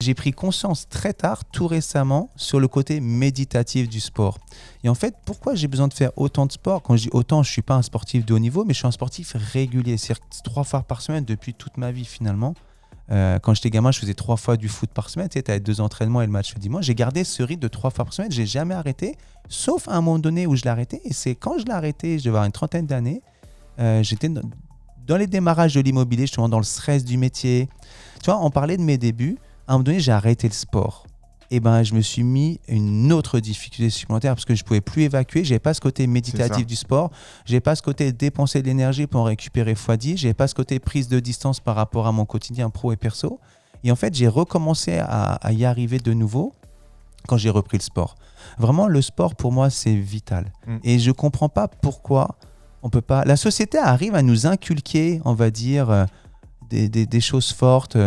j'ai pris conscience très tard, tout récemment, sur le côté méditatif du sport. Et en fait, pourquoi j'ai besoin de faire autant de sport ? Quand je dis autant, je ne suis pas un sportif de haut niveau, mais je suis un sportif régulier. C'est-à-dire 3 fois par semaine depuis toute ma vie finalement. Quand j'étais gamin, je faisais 3 fois du foot par semaine. Tu sais, tu avais 2 entraînements et le match le dimanche. J'ai gardé ce rythme de 3 fois par semaine. Je n'ai jamais arrêté, sauf à un moment donné où je l'ai arrêté. Et c'est quand je l'ai arrêté, je devais avoir une trentaine d'années, j'étais dans les démarrages de l'immobilier, justement dans le stress du métier. Tu vois, on parlait de mes débuts. À un moment donné, j'ai arrêté le sport. Et ben, je me suis mis une autre difficulté supplémentaire parce que je ne pouvais plus évacuer. Je n'avais pas ce côté méditatif du sport. Je n'avais pas ce côté dépenser de l'énergie pour en récupérer x10. Je n'avais pas ce côté prise de distance par rapport à mon quotidien pro et perso. Et en fait, j'ai recommencé à y arriver de nouveau quand j'ai repris le sport. Vraiment, le sport, pour moi, c'est vital. Et je ne comprends pas pourquoi on peut pas... La société arrive à nous inculquer, on va dire, des choses fortes...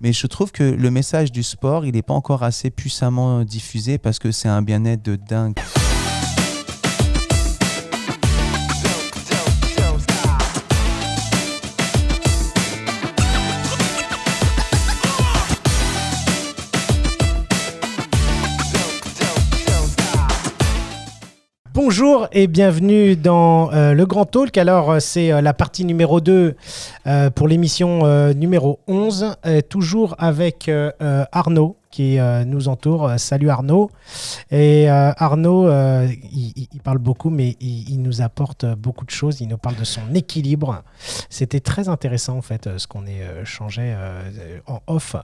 Mais je trouve que le message du sport, il n'est pas encore assez puissamment diffusé parce que c'est un bien-être de dingue. Bonjour et bienvenue dans le Grand Talk. Alors, c'est la partie numéro 2 pour l'émission numéro 11, toujours avec Arnaud qui nous entoure. Salut Arnaud. Et Arnaud, il parle beaucoup, mais il nous apporte beaucoup de choses. Il nous parle de son équilibre. C'était très intéressant, en fait, ce qu'on échangeait en off.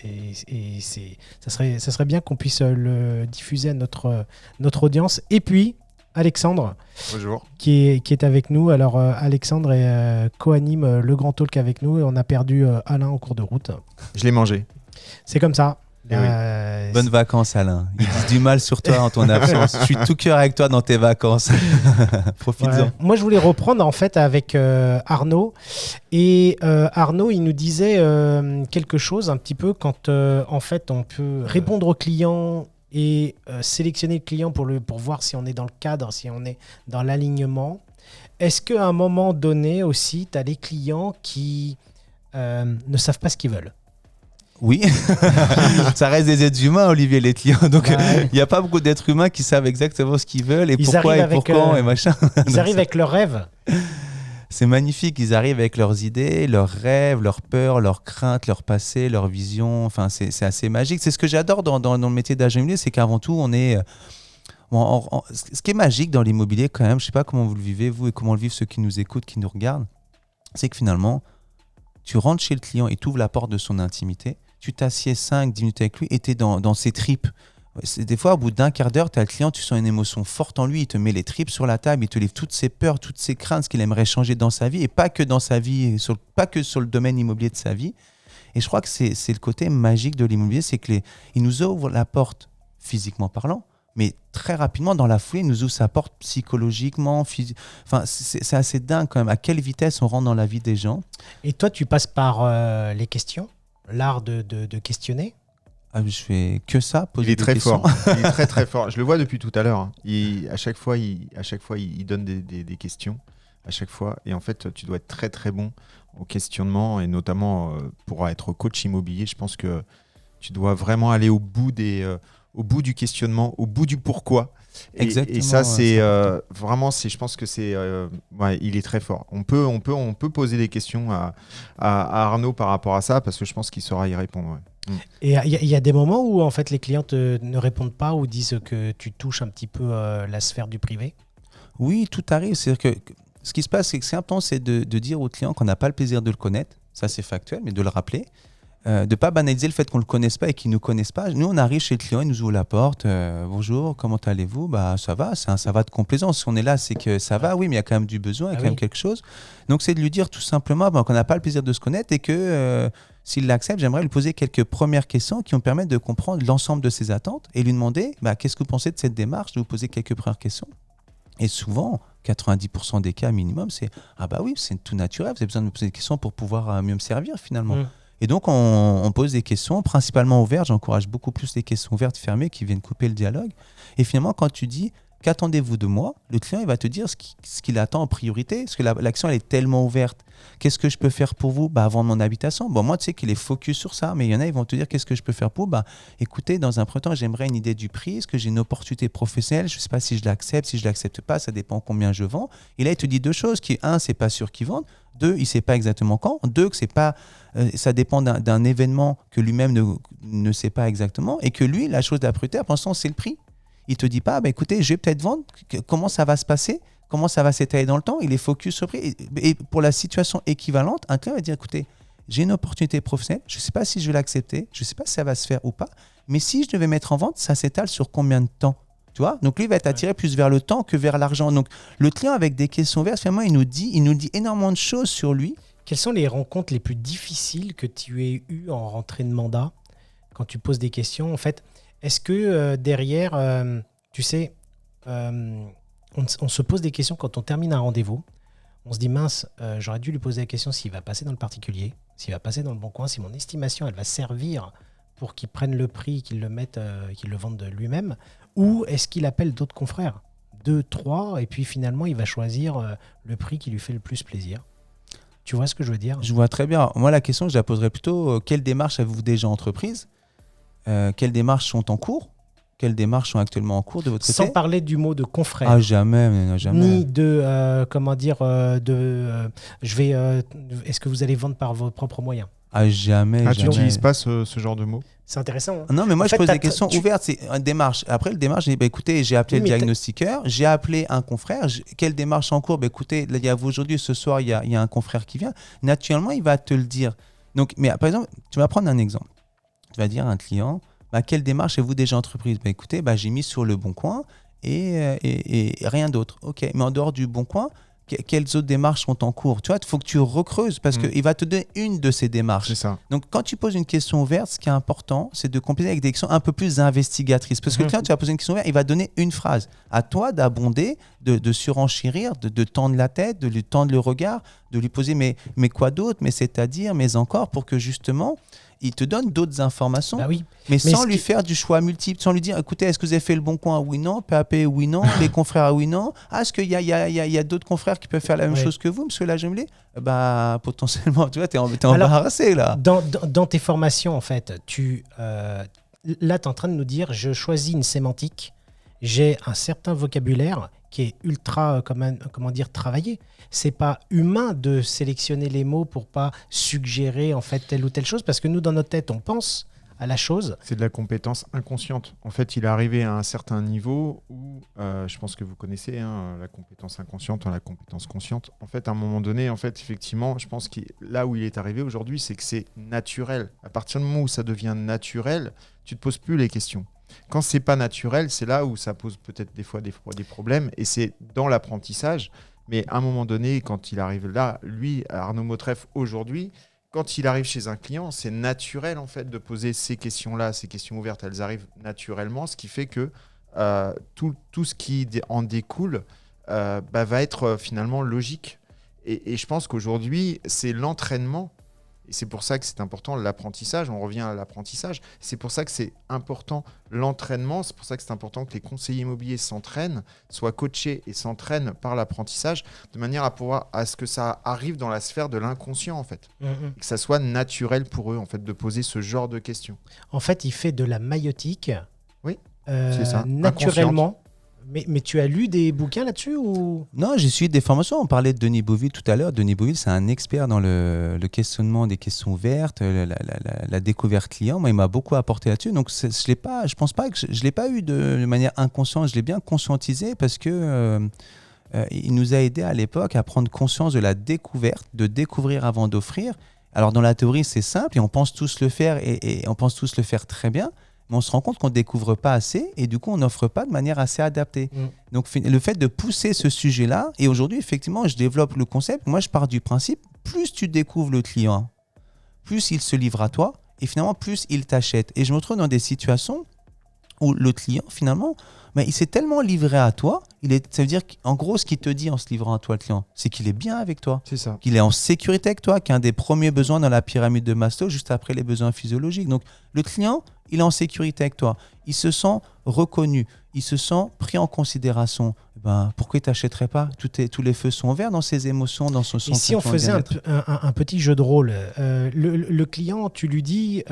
Et ça serait bien qu'on puisse le diffuser à notre audience. Et puis, Alexandre, bonjour, qui est avec nous. Alors, Alexandre co-anime le Grand Talk avec nous et on a perdu Alain en cours de route. Je l'ai mangé. C'est comme ça. Oui. Bonnes vacances, Alain. Ils disent du mal sur toi en ton absence. Je suis tout cœur avec toi dans tes vacances. Profites-en. Ouais. Moi, je voulais reprendre en fait avec Arnaud. Et Arnaud, il nous disait quelque chose un petit peu quand en fait on peut répondre aux clients et sélectionner le client pour voir si on est dans le cadre, si on est dans l'alignement. Est-ce qu'à un moment donné aussi, tu as des clients qui ne savent pas ce qu'ils veulent ? Oui, ça reste des êtres humains, Olivier, les clients. Donc, il n'y a pas beaucoup d'êtres humains qui savent exactement ce qu'ils veulent et pourquoi et pour quand et machin. Ils arrivent avec leurs rêves. C'est magnifique, ils arrivent avec leurs idées, leurs rêves, leurs peurs, leurs craintes, leur passé, leurs visions. Enfin, c'est assez magique. C'est ce que j'adore dans le métier d'agent immobilier, c'est qu'avant tout, on est... ce qui est magique dans l'immobilier quand même, je ne sais pas comment vous le vivez, vous, et comment le vivent ceux qui nous écoutent, qui nous regardent, c'est que finalement, tu rentres chez le client et tu ouvres la porte de son intimité, tu t'assieds 5-10 minutes avec lui et tu es dans ses tripes. Des fois, au bout d'un quart d'heure, tu as le client, tu sens une émotion forte en lui, il te met les tripes sur la table, il te livre toutes ses peurs, toutes ses craintes, ce qu'il aimerait changer dans sa vie, et pas que dans sa vie, pas que sur le domaine immobilier de sa vie. Et je crois que c'est le côté magique de l'immobilier, c'est qu'il nous ouvre la porte physiquement parlant, mais très rapidement, dans la foulée, il nous ouvre sa porte psychologiquement, enfin, c'est assez dingue quand même, à quelle vitesse on rentre dans la vie des gens. Et toi, tu passes par les questions, l'art de questionner ? Je fais que ça, poser des des questions. Il est très très fort. Je le vois depuis tout à l'heure. À chaque fois, il donne des questions. À chaque fois. Et en fait, tu dois être très très bon au questionnement. Et notamment, pour être coach immobilier, je pense que tu dois vraiment aller au bout du questionnement, au bout du pourquoi. Exactement. Et ça, c'est vraiment, je pense que c'est, il est très fort. On peut poser des questions à Arnaud par rapport à ça, parce que je pense qu'il saura y répondre. Ouais. Et il y a des moments où en fait les clients ne répondent pas ou disent que tu touches un petit peu la sphère du privé ? Oui, tout arrive. C'est-à-dire que ce qui se passe, c'est que c'est important, c'est de dire au client qu'on n'a pas le plaisir de le connaître. Ça, c'est factuel, mais de le rappeler. De ne pas banaliser le fait qu'on ne le connaisse pas et qu'il ne nous connaisse pas. Nous, on arrive chez le client, il nous ouvre la porte. Bonjour, comment allez-vous ? Ça va, c'est un ça va de complaisance. Si on est là, c'est que ça va, oui, mais il y a quand même du besoin, il y a quand même quelque chose. Donc, c'est de lui dire tout simplement qu'on n'a pas le plaisir de se connaître et que s'il l'accepte, j'aimerais lui poser quelques premières questions qui vont permettre de comprendre l'ensemble de ses attentes et lui demander qu'est-ce que vous pensez de cette démarche, de vous poser quelques premières questions. Et souvent, 90% des cas minimum, c'est « Ah bah oui, c'est tout naturel, vous avez besoin de me poser des questions pour pouvoir mieux me servir finalement. Et donc, on pose des questions principalement ouvertes. J'encourage beaucoup plus les questions ouvertes, fermées, qui viennent couper le dialogue. Et finalement, quand tu dis qu'attendez-vous de moi? Le client, il va te dire ce qu'il attend en priorité. Parce que l'action, elle est tellement ouverte. Qu'est-ce que je peux faire pour vous? Vendre mon habitation. Bon, moi, tu sais qu'il est focus sur ça, mais il y en a, ils vont te dire qu'est-ce que je peux faire pour vous? Écoutez, dans un premier temps, j'aimerais une idée du prix. Est-ce que j'ai une opportunité professionnelle? Je ne sais pas si je l'accepte, si je ne l'accepte pas, ça dépend combien je vends. Et là, il te dit deux choses. Un, c'est pas sûr qu'il vende. Deux, il ne sait pas exactement quand. Deux, que c'est pas, ça dépend d'un événement que lui-même ne sait pas exactement. Et que lui, la chose la prioritaire, pour l'instant, c'est le prix. Il ne te dit pas, écoutez, je vais peut-être vendre. Comment ça va se passer? Comment ça va s'étaler dans le temps? Il est focus sur le prix. Et pour la situation équivalente, un client va dire, écoutez, j'ai une opportunité professionnelle. Je ne sais pas si je vais l'accepter. Je ne sais pas si ça va se faire ou pas. Mais si je devais mettre en vente, ça s'étale sur combien de temps? Tu vois? Donc lui, il va être attiré plus vers le temps que vers l'argent. Donc le client, avec des questions ouvertes, finalement, il nous dit énormément de choses sur lui. Quelles sont les rencontres les plus difficiles que tu aies eues en rentrée de mandat quand tu poses des questions? En fait, est-ce que derrière, tu sais, on se pose des questions quand on termine un rendez-vous. On se dit, mince, j'aurais dû lui poser la question s'il va passer dans le particulier, s'il va passer dans le bon coin, si mon estimation, elle va servir pour qu'il prenne le prix, qu'il le mette, qu'il le vende de lui-même, ou est-ce qu'il appelle d'autres confrères, 2, 3, et puis finalement, il va choisir le prix qui lui fait le plus plaisir. Tu vois ce que je veux dire? Je vois très bien. Moi, la question, je la poserais plutôt, quelles démarches avez-vous déjà entreprises? Quelles démarches sont en cours? Quelles démarches sont actuellement en cours de votre côté? Sans parler du mot de confrère. Ah, jamais, jamais. Ni de, est-ce que vous allez vendre par vos propres moyens? Ah, jamais. Tu n'utilises pas ce genre de mots? C'est intéressant. Hein. Non, mais moi, je pose des questions ouvertes. C'est une démarche. Après, le démarche, j'ai dit, écoutez, j'ai appelé le diagnostiqueur, j'ai appelé un confrère. Quelle démarche en cours? Écoutez, là, il y a aujourd'hui, ce soir, il y a un confrère qui vient. Naturellement, il va te le dire. Donc, mais par exemple, tu vas prendre un exemple. Tu vas dire à un client, quelle démarche avez-vous déjà entreprise? Écoutez, j'ai mis sur le Bon Coin et rien d'autre. OK, mais en dehors du Bon Coin, quelles autres démarches sont en cours? Tu vois, il faut que tu recreuses parce qu'il va te donner une de ces démarches. C'est ça. Donc, quand tu poses une question ouverte, ce qui est important, c'est de compléter avec des questions un peu plus investigatrices. Parce que le client, tu vas poser une question ouverte, il va donner une phrase. À toi d'abonder, de surenchérir, de tendre la tête, de lui tendre le regard, de lui poser mais quoi d'autre, mais c'est-à-dire, mais encore, pour que justement, il te donne d'autres informations, mais sans lui faire du choix multiple, sans lui dire, écoutez, est-ce que vous avez fait le Bon Coin? Oui, non. PAP, oui, non. Les confrères, oui, non. Est-ce qu'il y a d'autres confrères qui peuvent faire la même chose que vous, monsieur Lajemblé? Potentiellement, tu vois, t'es embarrassé, là. Dans tes formations, en fait, là, tu es en train de nous dire, je choisis une sémantique, j'ai un certain vocabulaire qui est ultra, travaillé. C'est pas humain de sélectionner les mots pour pas suggérer en fait telle ou telle chose, parce que nous, dans notre tête, on pense à la chose. C'est de la compétence inconsciente. En fait, il est arrivé à un certain niveau où, je pense que vous connaissez la compétence inconsciente, la compétence consciente. En fait, à un moment donné, effectivement, je pense que là où il est arrivé aujourd'hui, c'est que c'est naturel. À partir du moment où ça devient naturel, tu te poses plus les questions. Quand c'est pas naturel, c'est là où ça pose peut-être des fois des problèmes, et c'est dans l'apprentissage. Mais à un moment donné, quand il arrive là, lui, Arnaud Mautref, aujourd'hui, quand il arrive chez un client, c'est naturel en fait de poser ces questions-là, ces questions ouvertes, elles arrivent naturellement, ce qui fait que tout ce qui en découle va être finalement logique. Et je pense qu'aujourd'hui, c'est l'entraînement. Et c'est pour ça que c'est important l'apprentissage, on revient à l'apprentissage. C'est pour ça que c'est important l'entraînement, c'est pour ça que c'est important que les conseillers immobiliers s'entraînent, soient coachés et s'entraînent par l'apprentissage, de manière à ce que ça arrive dans la sphère de l'inconscient en fait. Et que ça soit naturel pour eux en fait de poser ce genre de questions. En fait, il fait de la maïotique. Oui, c'est ça. Naturellement. Mais tu as lu des bouquins là-dessus ou... Non, j'ai suivi des formations. On parlait de Denis Beauville tout à l'heure. Denis Beauville, c'est un expert dans le questionnement des questions ouvertes, la découverte client. Moi, il m'a beaucoup apporté là-dessus. Donc, je pense pas que je l'ai pas eu de manière inconsciente. Je l'ai bien conscientisé parce que il nous a aidé à l'époque à prendre conscience de la découverte, de découvrir avant d'offrir. Alors, dans la théorie, c'est simple et on pense tous le faire et on pense tous le faire très bien. Mais on se rend compte qu'on ne découvre pas assez et du coup, on n'offre pas de manière assez adaptée. Donc, le fait de pousser ce sujet-là, et aujourd'hui, effectivement, je développe le concept. Moi, je pars du principe, plus tu découvres le client, plus il se livre à toi et finalement, plus il t'achète. Et je me retrouve dans des situations où le client, finalement, il s'est tellement livré à toi, ça veut dire qu'en gros, ce qu'il te dit en se livrant à toi, le client, c'est qu'il est bien avec toi. C'est ça. Qu'il est en sécurité avec toi, qu'un des premiers besoins dans la pyramide de Maslow, juste après les besoins physiologiques. Donc, le client, il est en sécurité avec toi, il se sent reconnu, il se sent pris en considération. Pourquoi il ne t'achèterait pas ? Tous les feux sont verts dans ses émotions, dans son sentiment. Et si on faisait un petit jeu de rôle, le client, tu lui dis,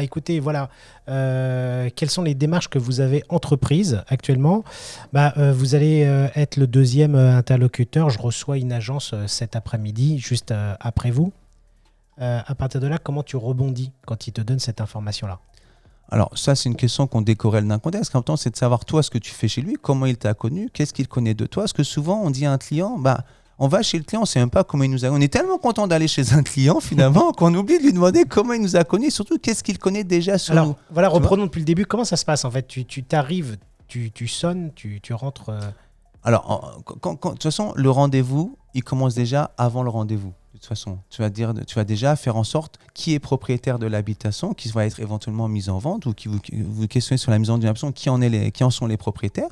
écoutez, voilà, quelles sont les démarches que vous avez entreprises actuellement ? Vous allez être le deuxième interlocuteur. Je reçois une agence cet après-midi, juste après vous. À partir de là, comment tu rebondis quand il te donne cette information-là ? Alors ça, c'est une question qu'on décorrèle d'un contexte. En même temps, c'est de savoir toi ce que tu fais chez lui, comment il t'a connu, qu'est-ce qu'il connaît de toi. Parce que souvent, on dit à un client, on va chez le client, on ne sait même pas comment il nous a. On est tellement content d'aller chez un client finalement qu'on oublie de lui demander comment il nous a connus, surtout qu'est-ce qu'il connaît déjà sur nous. Alors voilà, reprenons depuis le début. Comment ça se passe en fait ? Tu t'arrives, tu sonnes, tu rentres. Alors, de toute façon, le rendez-vous, il commence déjà avant le rendez-vous. De toute façon, tu vas déjà faire en sorte qui est propriétaire de l'habitation, qui va être éventuellement mise en vente, ou qui vous questionnez sur la mise en vente d'une habitation, qui en sont les propriétaires.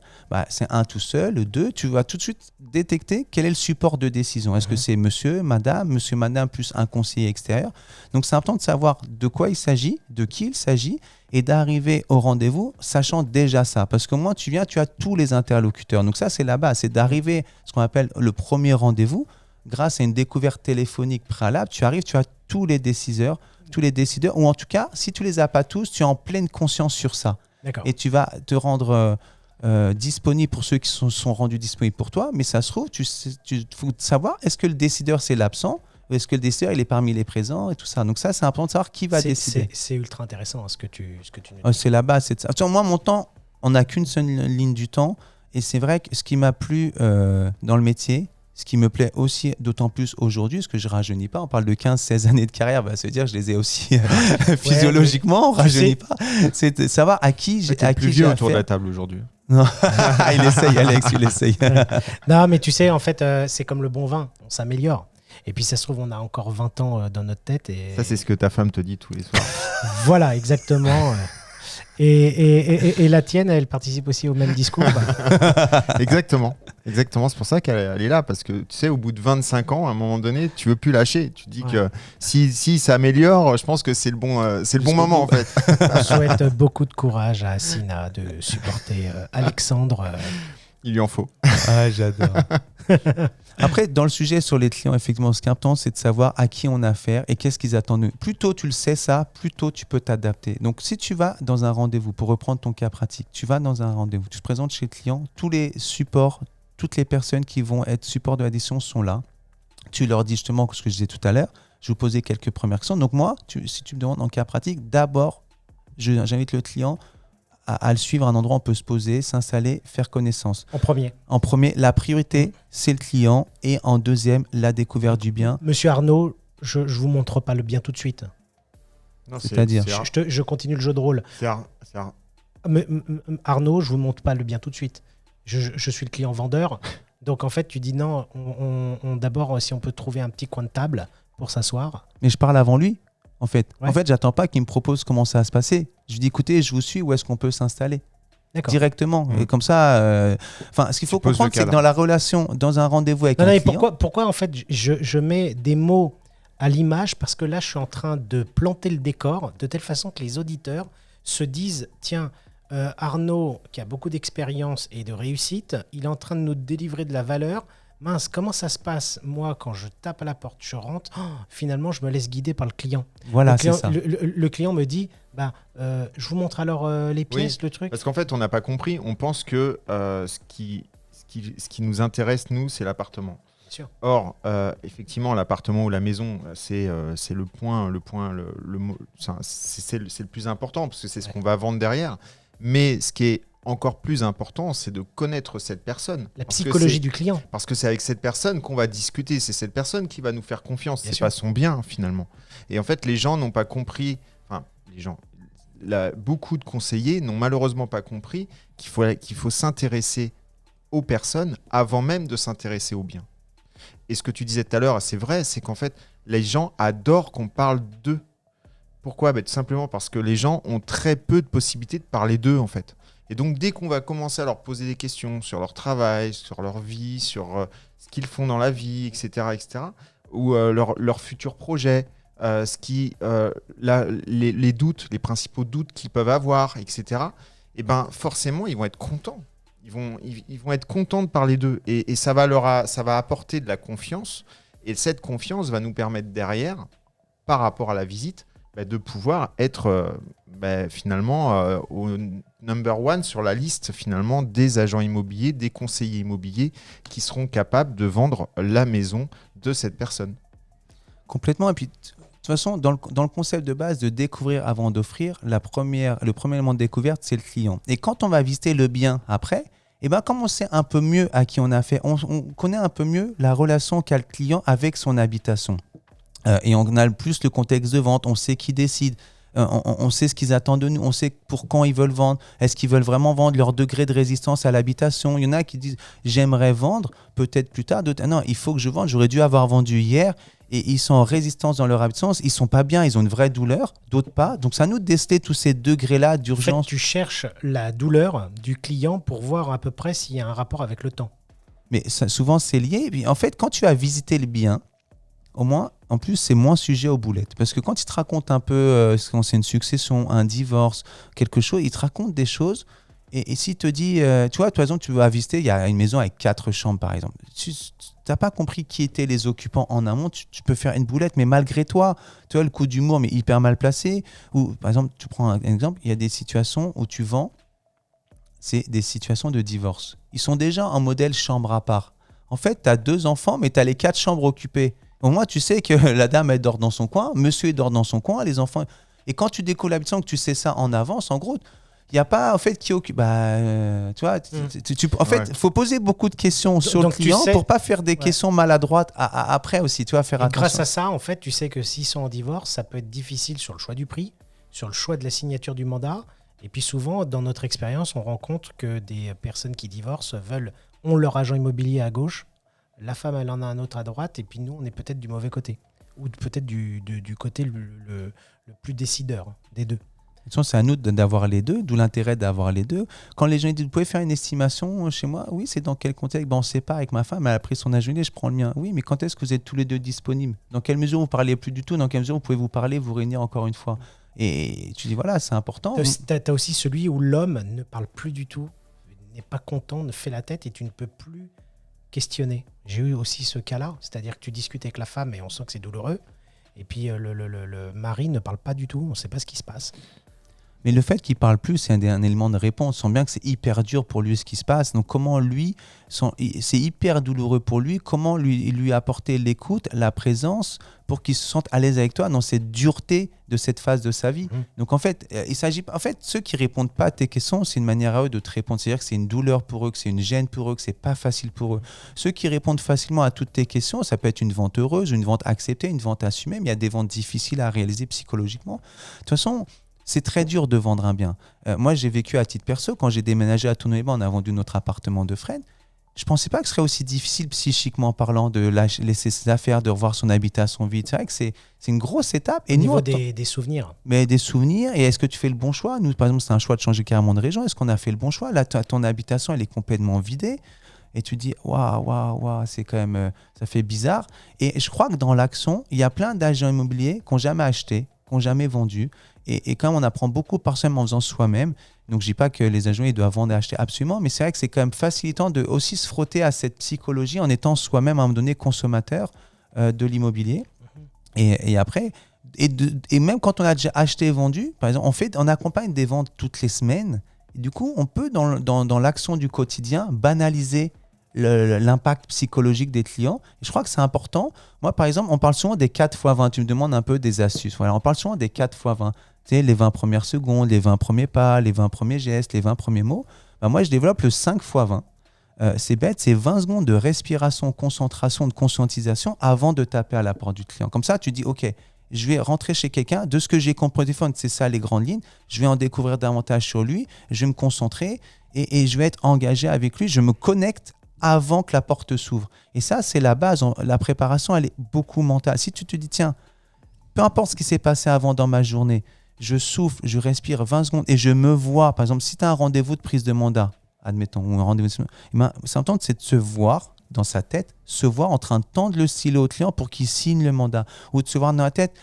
C'est un tout seul, deux. Tu vas tout de suite détecter quel est le support de décision. Est-ce que c'est monsieur, madame plus un conseiller extérieur ? Donc, c'est important de savoir de quoi il s'agit, de qui il s'agit, et d'arriver au rendez-vous sachant déjà ça. Parce que moi, tu viens, tu as tous les interlocuteurs. Donc ça, c'est la base. C'est d'arriver ce qu'on appelle le premier rendez-vous. Grâce à une découverte téléphonique préalable, tu arrives, tu as tous les décideurs, ou en tout cas, si tu les as pas tous, tu es en pleine conscience sur ça. D'accord. Et tu vas te rendre disponible pour ceux qui sont rendus disponibles pour toi. Mais ça se trouve, tu faut savoir, est-ce que le décideur, c'est l'absent ? Ou est-ce que le décideur, il est parmi les présents et tout ça. Donc ça, c'est important de savoir qui va décider. C'est ultra intéressant ce que tu nous dis. C'est la base. C'est ça. Moi, mon temps, on n'a qu'une seule ligne du temps. Et c'est vrai que ce qui m'a plu dans le métier, ce qui me plaît aussi d'autant plus aujourd'hui, parce que je ne rajeunis pas, on parle de 15-16 années de carrière, ça veut dire que je les ai aussi physiologiquement, on ne rajeunit pas. C'est de savoir à qui j'ai affaire. Plus vieux autour de la table aujourd'hui. Non. Il essaye, Alex, il essaye. Non, mais tu sais, en fait, c'est comme le bon vin, on s'améliore. Et puis ça se trouve, on a encore 20 ans dans notre tête. Et... Ça, c'est ce que ta femme te dit tous les soirs. Voilà, exactement. Et la tienne, elle participe aussi au même discours. Exactement. C'est pour ça qu'elle est là. Parce que tu sais, au bout de 25 ans, à un moment donné, tu veux plus lâcher. Tu te dis que si ça améliore, je pense que c'est le bon moment en fait. Je souhaite beaucoup de courage à Sina de supporter Alexandre. Il lui en faut. Ah, j'adore. Après, dans le sujet sur les clients, effectivement, ce qui est important, c'est de savoir à qui on a affaire et qu'est-ce qu'ils attendent. Plus tôt tu le sais ça, plus tôt tu peux t'adapter. Donc, si tu vas dans un rendez-vous, pour reprendre ton cas pratique, tu vas dans un rendez-vous, tu te présentes chez le client, tous les supports, toutes les personnes qui vont être support de l'addition sont là. Tu leur dis justement ce que je disais tout à l'heure. Je vais vous poser quelques premières questions. Donc moi, si tu me demandes en cas pratique, d'abord, j'invite le client à le suivre à un endroit où on peut se poser, s'installer, faire connaissance. En premier, la priorité, c'est le client. Et en deuxième, la découverte du bien. Monsieur Arnaud, je ne vous montre pas le bien tout de suite. Non, c'est-à-dire je continue le jeu de rôle. Arnaud, je ne vous montre pas le bien tout de suite. Je suis le client vendeur. Donc en fait, tu dis non, d'abord, si on peut trouver un petit coin de table pour s'asseoir. Mais je parle avant lui. En fait, ouais. J'attends pas qu'il me propose comment ça va se passer. Je lui dis, écoutez, je vous suis, où est-ce qu'on peut s'installer ? D'accord. Directement. Et comme ça, ce qu'il faut comprendre, c'est que dans la relation, dans un rendez-vous avec un client... Pourquoi en fait, je mets des mots à l'image ? Parce que là, je suis en train de planter le décor de telle façon que les auditeurs se disent, tiens, Arnaud, qui a beaucoup d'expérience et de réussite, il est en train de nous délivrer de la valeur. Mince, comment ça se passe ? Moi, quand je tape à la porte, je rentre, finalement, je me laisse guider par le client. Voilà, c'est ça. Le client me dit, je vous montre alors les pièces, le truc. Parce qu'en fait, on n'a pas compris. On pense que ce qui nous intéresse, nous, c'est l'appartement. Sûr. Or, effectivement, l'appartement ou la maison, c'est le point, c'est le plus important parce que c'est ce qu'on va vendre derrière. Mais ce qui est encore plus important, c'est de connaître cette personne. La psychologie du client. Parce que c'est avec cette personne qu'on va discuter. C'est cette personne qui va nous faire confiance. Bien c'est sûr. pas son bien, finalement. Et en fait, les gens n'ont pas compris... Enfin, les gens... beaucoup de conseillers n'ont malheureusement pas compris qu'il faut s'intéresser aux personnes avant même de s'intéresser aux biens. Et ce que tu disais tout à l'heure, c'est vrai, c'est qu'en fait, les gens adorent qu'on parle d'eux. Pourquoi ? Tout simplement parce que les gens ont très peu de possibilités de parler d'eux, en fait. Et donc, dès qu'on va commencer à leur poser des questions sur leur travail, sur leur vie, sur ce qu'ils font dans la vie, etc., ou leurs futurs projets, les doutes, les principaux doutes qu'ils peuvent avoir, etc., et ben forcément, ils vont être contents. Ils vont être contents de parler d'eux. Et ça va apporter de la confiance. Et cette confiance va nous permettre derrière, par rapport à la visite, de pouvoir être finalement au number one sur la liste finalement des agents immobiliers, des conseillers immobiliers qui seront capables de vendre la maison de cette personne. Complètement. Et puis, de toute façon, dans le concept de base de découvrir avant d'offrir, le premier élément de découverte, c'est le client. Et quand on va visiter le bien après, comme on sait un peu mieux à qui on a fait, on connaît un peu mieux la relation qu'a le client avec son habitation. Et on a plus le contexte de vente, on sait qui décide, on sait ce qu'ils attendent de nous, on sait pour quand ils veulent vendre, est-ce qu'ils veulent vraiment vendre, leur degré de résistance à l'habitation. Il y en a qui disent j'aimerais vendre, peut-être plus tard, d'autres non, il faut que je vende, j'aurais dû avoir vendu hier. Et ils sont en résistance dans leur habitation, ils ne sont pas bien, ils ont une vraie douleur, d'autres pas. Donc c'est à nous de déceler tous ces degrés-là d'urgence. En fait, tu cherches la douleur du client pour voir à peu près s'il y a un rapport avec le temps. Mais ça, souvent c'est lié. Et puis, en fait, quand tu as visité le bien, au moins, en plus, c'est moins sujet aux boulettes. Parce que quand il te raconte un peu quand c'est une succession, un divorce, quelque chose, il te raconte des choses. Et s'il te dit, tu vois, par exemple, tu vas visiter, il y a une maison avec 4 chambres, par exemple. Tu n'as pas compris qui étaient les occupants en amont, tu peux faire une boulette, mais malgré toi, tu vois, le coup d'humour, mais hyper mal placé. Ou, par exemple, tu prends un exemple, il y a des situations où tu vends, c'est des situations de divorce. Ils sont déjà en modèle chambre à part. En fait, tu as 2 enfants, mais tu as les 4 chambres occupées. Au moins, tu sais que la dame, elle dort dans son coin, monsieur, il dort dans son coin, les enfants... Et quand tu décolles l'habitation, que tu sais ça en avance, en gros... Il n'y a pas, en fait, qui occupe. Tu vois, en fait, il faut poser beaucoup de questions sur le client pour ne pas faire des questions maladroites après aussi. Tu vois, faire attention. Grâce à ça, en fait, tu sais que s'ils sont en divorce, ça peut être difficile sur le choix du prix, sur le choix de la signature du mandat. Et puis souvent, dans notre expérience, on rend compte que des personnes qui divorcent ont leur agent immobilier à gauche, la femme, elle en a un autre à droite, et puis nous, on est peut-être du mauvais côté. Ou peut-être du côté le plus décideur des deux. C'est à nous d'avoir les deux, d'où l'intérêt d'avoir les deux. Quand les gens disent, vous pouvez faire une estimation chez moi? Oui, c'est dans quel contexte? On ne sait pas, avec ma femme, elle a pris son âge, je prends le mien. Oui, mais quand est-ce que vous êtes tous les deux disponibles? Dans quelle mesure vous ne parlez plus du tout? Dans quelle mesure vous pouvez vous parler, vous réunir encore une fois? Et tu dis, voilà, c'est important. Tu as aussi celui où l'homme ne parle plus du tout, n'est pas content, ne fait la tête et tu ne peux plus questionner. J'ai eu aussi ce cas-là, c'est-à-dire que tu discutes avec la femme et on sent que c'est douloureux. Et puis le mari ne parle pas du tout, on ne sait pas ce qui se passe. Mais le fait qu'il ne parle plus, c'est un élément de réponse. On sent bien que c'est hyper dur pour lui ce qui se passe. Donc comment c'est hyper douloureux pour lui, comment lui apporter l'écoute, la présence pour qu'il se sente à l'aise avec toi dans cette dureté de cette phase de sa vie. Donc en fait, il s'agit pas. En fait, ceux qui ne répondent pas à tes questions, c'est une manière à eux de te répondre. C'est-à-dire que c'est une douleur pour eux, que c'est une gêne pour eux, que c'est pas facile pour eux. Ceux qui répondent facilement à toutes tes questions, ça peut être une vente heureuse, une vente acceptée, une vente assumée, mais il y a des ventes difficiles à réaliser psychologiquement. De toute façon, c'est très dur de vendre un bien. Moi, j'ai vécu à titre perso, quand j'ai déménagé à Tournai-les-Bains, on a vendu notre appartement de Fresnes. Je ne pensais pas que ce serait aussi difficile psychiquement parlant de laisser ses affaires, de revoir son habitation vide. C'est vrai que c'est une grosse étape. Et au niveau des souvenirs. Mais des souvenirs. Et est-ce que tu fais le bon choix? Nous, par exemple, c'est un choix de changer carrément de région. Est-ce qu'on a fait le bon choix? Là, ton habitation, elle est complètement vidée. Et tu dis, waouh, c'est quand même, ça fait bizarre. Et je crois que dans l'action, il y a plein d'agents immobiliers qui n'ont jamais acheté, qui n'ont jamais vendu. Et quand même, on apprend beaucoup par soi-même en faisant soi-même. Donc, je ne dis pas que les agents ils doivent vendre et acheter absolument, mais c'est vrai que c'est quand même facilitant de aussi se frotter à cette psychologie en étant soi-même à un moment donné consommateur de l'immobilier. Et après, et même quand on a déjà acheté et vendu, par exemple, on accompagne des ventes toutes les semaines. Et du coup, on peut, dans l'action du quotidien, banaliser l'impact psychologique des clients. Et je crois que c'est important. Moi, par exemple, on parle souvent des 4x20. Tu me demandes un peu des astuces. Voilà, on parle souvent des 4x20. Tu sais, les 20 premières secondes, les 20 premiers pas, les 20 premiers gestes, les 20 premiers mots. Moi, je développe le 5x20. C'est bête, c'est 20 secondes de respiration, concentration, de conscientisation avant de taper à la porte du client. Comme ça, tu dis, OK, je vais rentrer chez quelqu'un, de ce que j'ai compris au téléphone, c'est ça les grandes lignes, je vais en découvrir davantage sur lui, je vais me concentrer et je vais être engagé avec lui, je me connecte avant que la porte s'ouvre. Et ça, c'est la base. La préparation, elle est beaucoup mentale. Si tu te dis, tiens, peu importe ce qui s'est passé avant dans ma journée, je souffle, je respire 20 secondes et je me vois. Par exemple, si tu as un rendez-vous de prise de mandat, admettons, ou un rendez-vous de... c'est important, c'est de se voir dans sa tête, se voir en train de tendre le stylo au client pour qu'il signe le mandat. Ou de se voir dans la tête,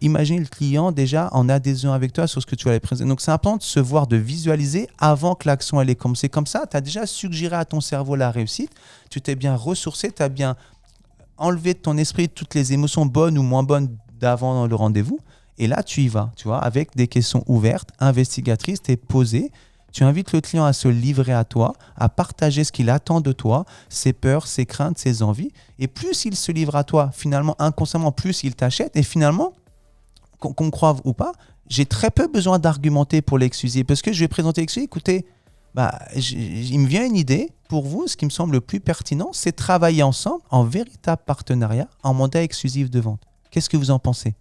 Imaginez le client déjà en adhésion avec toi sur ce que tu vas lui présenter. Donc, c'est important de se voir, de visualiser avant que l'action elle ait commencé. Comme ça, tu as déjà suggéré à ton cerveau la réussite. Tu t'es bien ressourcé, tu as bien enlevé de ton esprit toutes les émotions bonnes ou moins bonnes d'avant le rendez-vous. Et là, tu y vas, tu vois, avec des questions ouvertes, investigatrices, tu es posé. Tu invites le client à se livrer à toi, à partager ce qu'il attend de toi, ses peurs, ses craintes, ses envies. Et plus il se livre à toi, finalement, inconsciemment, plus il t'achète. Et finalement, qu'on croive ou pas, j'ai très peu besoin d'argumenter pour l'exclusive. Parce que je vais présenter l'exclusive, écoutez, il me vient une idée. Pour vous, ce qui me semble le plus pertinent, c'est travailler ensemble en véritable partenariat, en mandat exclusif de vente. Qu'est-ce que vous en pensez ?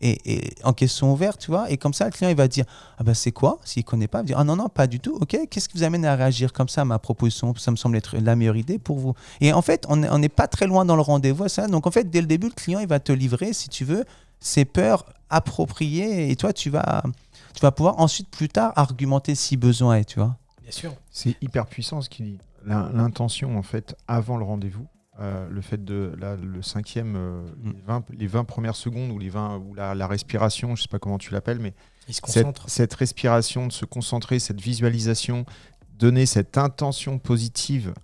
Et en question ouverte, tu vois, et comme ça, le client, il va dire, c'est quoi? S'il ne connaît pas, il va dire, non, pas du tout, ok, qu'est-ce qui vous amène à réagir comme ça à ma proposition? Ça me semble être la meilleure idée pour vous. Et en fait, on n'est pas très loin dans le rendez-vous, ça. Donc en fait, dès le début, le client, il va te livrer, si tu veux, ses peurs appropriées, et toi, tu vas pouvoir ensuite, plus tard, argumenter si besoin est, tu vois. Bien sûr. C'est hyper puissant ce qu'il dit. L'intention, en fait, avant le rendez-vous, le fait de le cinquième, les 20 premières secondes ou la respiration, je ne sais pas comment tu l'appelles, mais il se concentre. Cette respiration, de se concentrer, cette visualisation, donner cette intention positive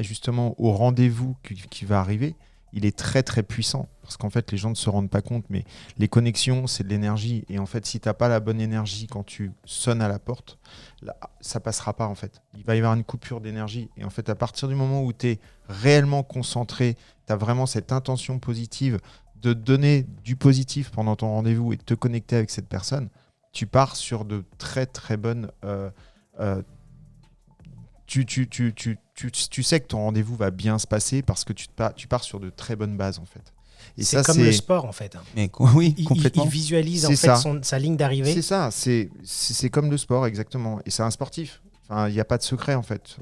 justement au rendez-vous qui va arriver, il est très très puissant. Parce qu'en fait, les gens ne se rendent pas compte, mais les connexions, c'est de l'énergie. Et en fait, si tu n'as pas la bonne énergie quand tu sonnes à la porte, là, ça ne passera pas en fait. Il va y avoir une coupure d'énergie. Et en fait, à partir du moment où tu es réellement concentré, tu as vraiment cette intention positive de donner du positif pendant ton rendez-vous et de te connecter avec cette personne, tu pars sur de très très bonnes... Tu sais que ton rendez-vous va bien se passer parce que tu pars sur de très bonnes bases en fait. Et c'est comme le sport en fait. Mais oui, complètement. Il visualise en fait sa ligne d'arrivée. C'est ça, c'est comme le sport exactement. Et c'est un sportif. Enfin, il n'y a pas de secret en fait.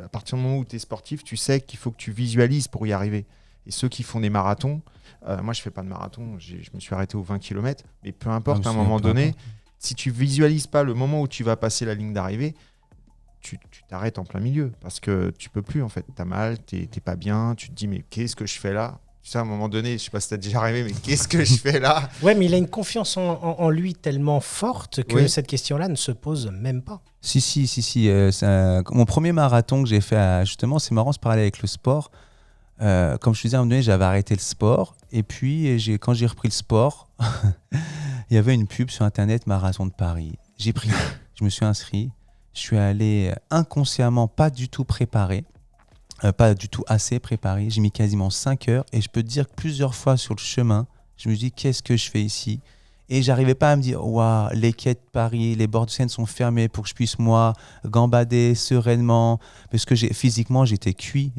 À partir du moment où tu es sportif, tu sais qu'il faut que tu visualises pour y arriver. Et ceux qui font des marathons, moi je ne fais pas de marathon, je me suis arrêté aux 20 km, mais peu importe, à un moment donné, si tu visualises pas le moment où tu vas passer la ligne d'arrivée, tu t'arrêtes en plein milieu parce que tu peux plus en fait. Tu as mal, tu n'es pas bien, tu te dis mais qu'est-ce que je fais là ? Tu sais, à un moment donné, je sais pas si t'as déjà arrivé, mais qu'est-ce que je fais là ? Ouais, mais il a une confiance en lui tellement forte que cette question-là ne se pose même pas. Si. Mon premier marathon que j'ai fait, justement, c'est marrant, se parler avec le sport. Comme je te disais, à un moment donné, j'avais arrêté le sport. Et puis, quand j'ai repris le sport, il y avait une pub sur Internet, Marathon de Paris. Je me suis inscrit. Je suis allé inconsciemment, pas du tout préparé. Pas du tout assez préparé. J'ai mis quasiment 5 heures et je peux te dire que plusieurs fois sur le chemin, je me dis qu'est-ce que je fais ici ? Et j'arrivais pas à me dire waouh, les quais de Paris, les bords de Seine sont fermés pour que je puisse moi gambader sereinement parce que physiquement j'étais cuit,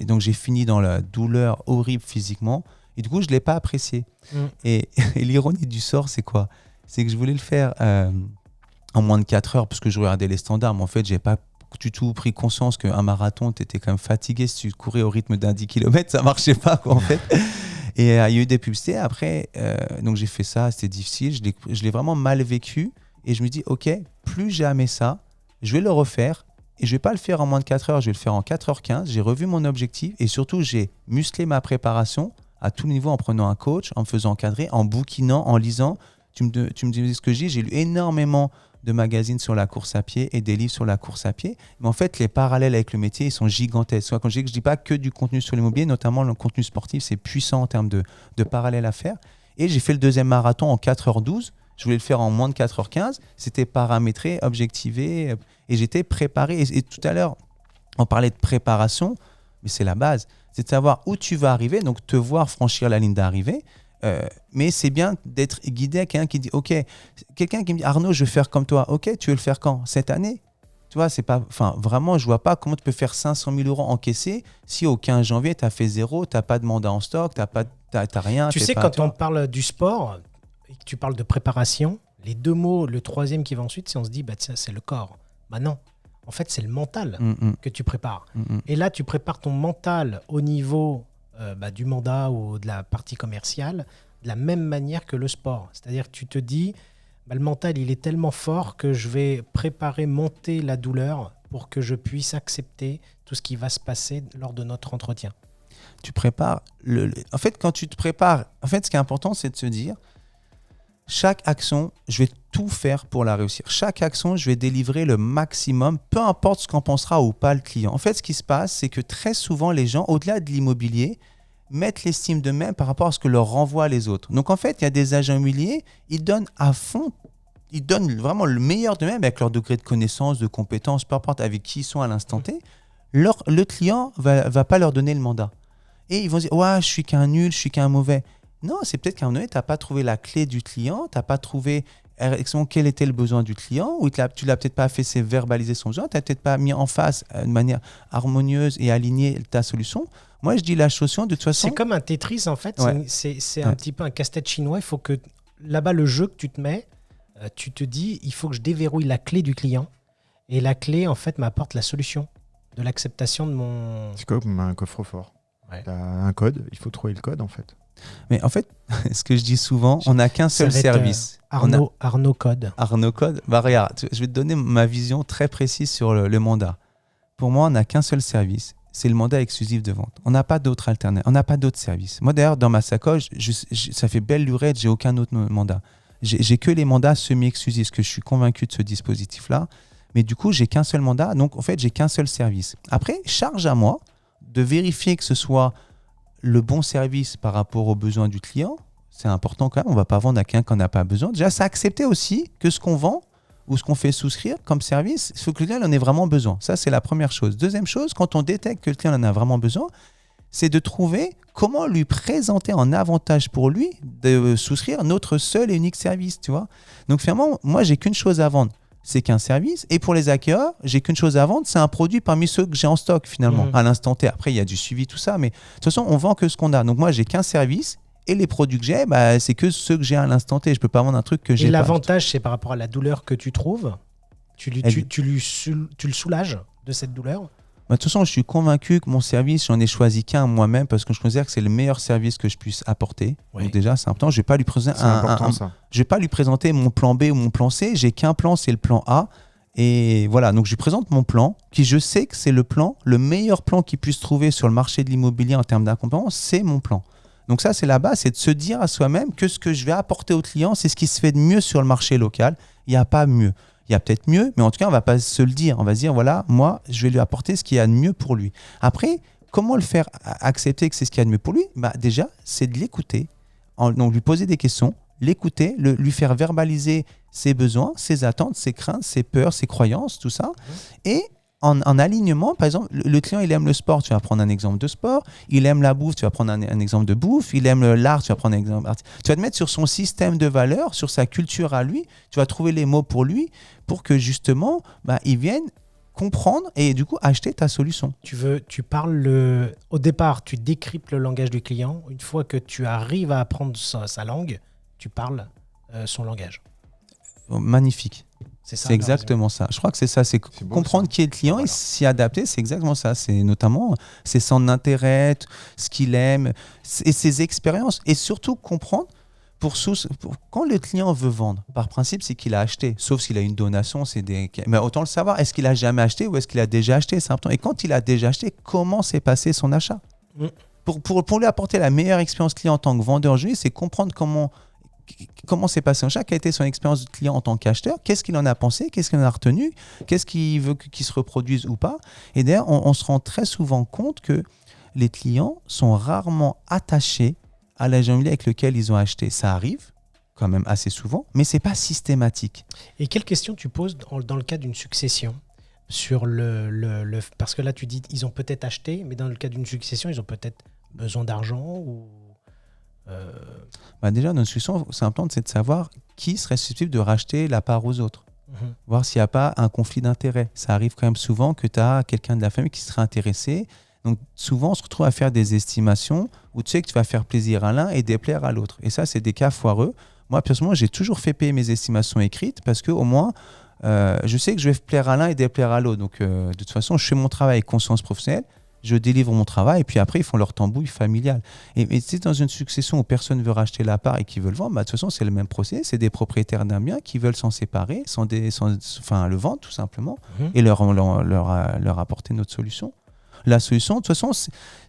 donc j'ai fini dans la douleur horrible physiquement et du coup je l'ai pas apprécié. Et l'ironie du sort c'est quoi ? C'est que je voulais le faire en moins de 4 heures parce que je regardais les standards, mais en fait j'ai pas du tout pris conscience qu'un marathon, tu étais quand même fatigué si tu courais au rythme d'un 10 km, ça marchait pas quoi, en fait. Et il y a eu des publicités. Après, donc j'ai fait ça, c'était difficile, je l'ai vraiment mal vécu. Et je me dis, ok, plus jamais ça, je vais le refaire. Et je vais pas le faire en moins de 4 heures, je vais le faire en 4h15. J'ai revu mon objectif et surtout, j'ai musclé ma préparation à tout niveau en prenant un coach, en me faisant encadrer, en bouquinant, en lisant. Tu me dis ce que j'ai lu énormément de magazines sur la course à pied et des livres sur la course à pied. Mais en fait, les parallèles avec le métier, ils sont gigantesques. Soit quand je dis pas que du contenu sur l'immobilier, notamment le contenu sportif, c'est puissant en termes de parallèles à faire. Et j'ai fait le deuxième marathon en 4h12. Je voulais le faire en moins de 4h15. C'était paramétré, objectivé et j'étais préparé. Et tout à l'heure, on parlait de préparation, mais c'est la base. C'est de savoir où tu vas arriver, donc te voir franchir la ligne d'arrivée. Mais c'est bien d'être guidé à quelqu'un qui dit ok, quelqu'un qui me dit Arnaud, je veux faire comme toi. Ok, tu veux le faire quand ? Cette année ? Tu vois, c'est pas, vraiment, je vois pas comment tu peux faire 500 000 € encaissés si au 15 janvier, tu as fait zéro, tu n'as pas de mandat en stock, tu n'as rien. Tu sais, quand on parle du sport et que tu parles de préparation, les deux mots, le troisième qui va ensuite, si on se dit c'est le corps. Bah non, en fait, c'est le mental que tu prépares. Et là, tu prépares ton mental au niveau du mandat ou de la partie commerciale de la même manière que le sport. C'est-à-dire que tu te dis, le mental, il est tellement fort que je vais préparer, monter la douleur pour que je puisse accepter tout ce qui va se passer lors de notre entretien. Tu prépares en fait, quand tu te prépares, en fait, ce qui est important, c'est de se dire chaque action, je vais tout faire pour la réussir. Chaque action, je vais délivrer le maximum, peu importe ce qu'en pensera ou pas le client. En fait, ce qui se passe, c'est que très souvent, les gens, au-delà de l'immobilier, mettent l'estime d'eux-mêmes par rapport à ce que leur renvoient les autres. Donc, en fait, il y a des agents immobiliers, ils donnent à fond, ils donnent vraiment le meilleur d'eux-mêmes avec leur degré de connaissance, de compétence, peu importe avec qui ils sont à l'instant T. Le client va pas leur donner le mandat. Et ils vont dire « Ouais, je suis qu'un nul, je suis qu'un mauvais ». Non, c'est peut-être qu'à un moment donné, tu n'as pas trouvé la clé du client, tu n'as pas trouvé exactement quel était le besoin du client, ou tu ne l'as peut-être pas fait verbaliser son besoin, tu n'as peut-être pas mis en face de manière harmonieuse et alignée ta solution. Moi, je dis la solution de toute façon. C'est comme un Tetris, en fait. Ouais. C'est un petit peu un casse-tête chinois. Il faut que là-bas, le jeu que tu te mets, tu te dis, il faut que je déverrouille la clé du client. Et la clé, en fait, m'apporte la solution de l'acceptation de mon... C'est comme un coffre-fort. Ouais. Tu as un code, il faut trouver le code, en fait. Mais en fait, ce que je dis souvent, on n'a qu'un seul service. Arnaud Code. Arnaud Code. Bah, regarde, je vais te donner ma vision très précise sur le mandat. Pour moi, on n'a qu'un seul service. C'est le mandat exclusif de vente. On n'a pas d'autre alternative. On n'a pas d'autre service. Moi, d'ailleurs, dans ma sacoche, ça fait belle lurette, j'ai aucun autre mandat. J'ai que les mandats semi-exclusifs, parce que je suis convaincu de ce dispositif-là. Mais du coup, j'ai qu'un seul mandat. Donc, en fait, j'ai qu'un seul service. Après, charge à moi de vérifier que ce soit le bon service par rapport aux besoins du client. C'est important quand même. On ne va pas vendre à quelqu'un qu'on n'a pas besoin. Déjà, c'est accepter aussi que ce qu'on vend ou ce qu'on fait souscrire comme service, il faut que le client en ait vraiment besoin. Ça, c'est la première chose. Deuxième chose, quand on détecte que le client en a vraiment besoin, c'est de trouver comment lui présenter en avantage pour lui de souscrire notre seul et unique service, tu vois. Donc, finalement, moi, j'ai qu'une chose à vendre. C'est qu'un service. Et pour les acquéreurs, j'ai qu'une chose à vendre, c'est un produit parmi ceux que j'ai en stock finalement, à l'instant T. Après, il y a du suivi, tout ça, mais de toute façon, on vend que ce qu'on a. Donc moi, j'ai qu'un service et les produits que j'ai, bah, c'est que ceux que j'ai à l'instant T. Je ne peux pas vendre un truc que j'ai pas. Et pas. l'avantage, c'est par rapport à la douleur que tu trouves, tu le soulages de cette douleur. Bah, de toute façon, je suis convaincu que mon service, j'en ai choisi qu'un moi-même parce que je considère que c'est le meilleur service que je puisse apporter. Oui. Donc déjà, c'est important. Je ne vais pas lui présenter je vais pas lui présenter mon plan B ou mon plan C. J'ai qu'un plan, c'est le plan A. Et voilà, donc je lui présente mon plan, qui je sais que c'est le meilleur plan qu'il puisse trouver sur le marché de l'immobilier en termes d'accompagnement, c'est mon plan. Donc ça, c'est la base, c'est de se dire à soi-même que ce que je vais apporter au client, c'est ce qui se fait de mieux sur le marché local. Il n'y a pas mieux. Il y a peut-être mieux, mais en tout cas, on ne va pas se le dire. On va se dire, voilà, moi, je vais lui apporter ce qu'il y a de mieux pour lui. Après, comment le faire accepter que c'est ce qu'il y a de mieux pour lui ? Bah, déjà, c'est de l'écouter, donc lui poser des questions, l'écouter, lui faire verbaliser ses besoins, ses attentes, ses craintes, ses peurs, ses croyances, tout ça. Et en alignement, par exemple, le client, il aime le sport, tu vas prendre un exemple de sport. Il aime la bouffe, tu vas prendre un exemple de bouffe. Il aime l'art, tu vas prendre un exemple d'art. Tu vas te mettre sur son système de valeurs, sur sa culture à lui. Tu vas trouver les mots pour lui pour que justement, il vienne comprendre et du coup acheter ta solution. Tu parles au départ, tu décryptes le langage du client. Une fois que tu arrives à apprendre sa langue, tu parles son langage. Magnifique. C'est exactement ça. Je crois que c'est ça, c'est comprendre qui est le client et s'y adapter, c'est exactement ça. C'est notamment ses centres d'intérêt, ce qu'il aime et ses expériences. Et surtout comprendre, quand le client veut vendre, par principe, c'est qu'il a acheté. Sauf s'il a une donation, mais autant le savoir, est-ce qu'il a jamais acheté ou est-ce qu'il a déjà acheté ? C'est important. Et quand il a déjà acheté, comment s'est passé son achat ? Pour lui apporter la meilleure expérience client en tant que vendeur aujourd'hui, c'est comprendre comment s'est passé un achat, quelle a été son expérience de client en tant qu'acheteur, qu'est-ce qu'il en a pensé, qu'est-ce qu'il en a retenu, qu'est-ce qu'il veut qu'il se reproduise ou pas. Et d'ailleurs, on se rend très souvent compte que les clients sont rarement attachés à l'agent immobilier avec lequel ils ont acheté. Ça arrive quand même assez souvent, mais ce n'est pas systématique. Et quelles questions tu poses dans le cas d'une succession sur parce que là, tu dis ils ont peut-être acheté, mais dans le cas d'une succession, ils ont peut-être besoin d'argent ou... Déjà, dans une succession, c'est important de savoir qui serait susceptible de racheter la part aux autres. Voir s'il n'y a pas un conflit d'intérêts. Ça arrive quand même souvent que tu as quelqu'un de la famille qui serait intéressé. Donc souvent, on se retrouve à faire des estimations où tu sais que tu vas faire plaisir à l'un et déplaire à l'autre. Et ça, c'est des cas foireux. Moi, personnellement, j'ai toujours fait payer mes estimations écrites parce qu'au moins, je sais que je vais plaire à l'un et déplaire à l'autre. Donc de toute façon, je fais mon travail avec conscience professionnelle. Je délivre mon travail et puis après, ils font leur tambouille familiale. Et c'est dans une succession où personne ne veut racheter la part et qui veut le vendre, de toute façon, c'est le même procès. C'est des propriétaires d'un bien qui veulent s'en séparer, le vendre tout simplement et leur apporter notre solution. la solution. De toute façon,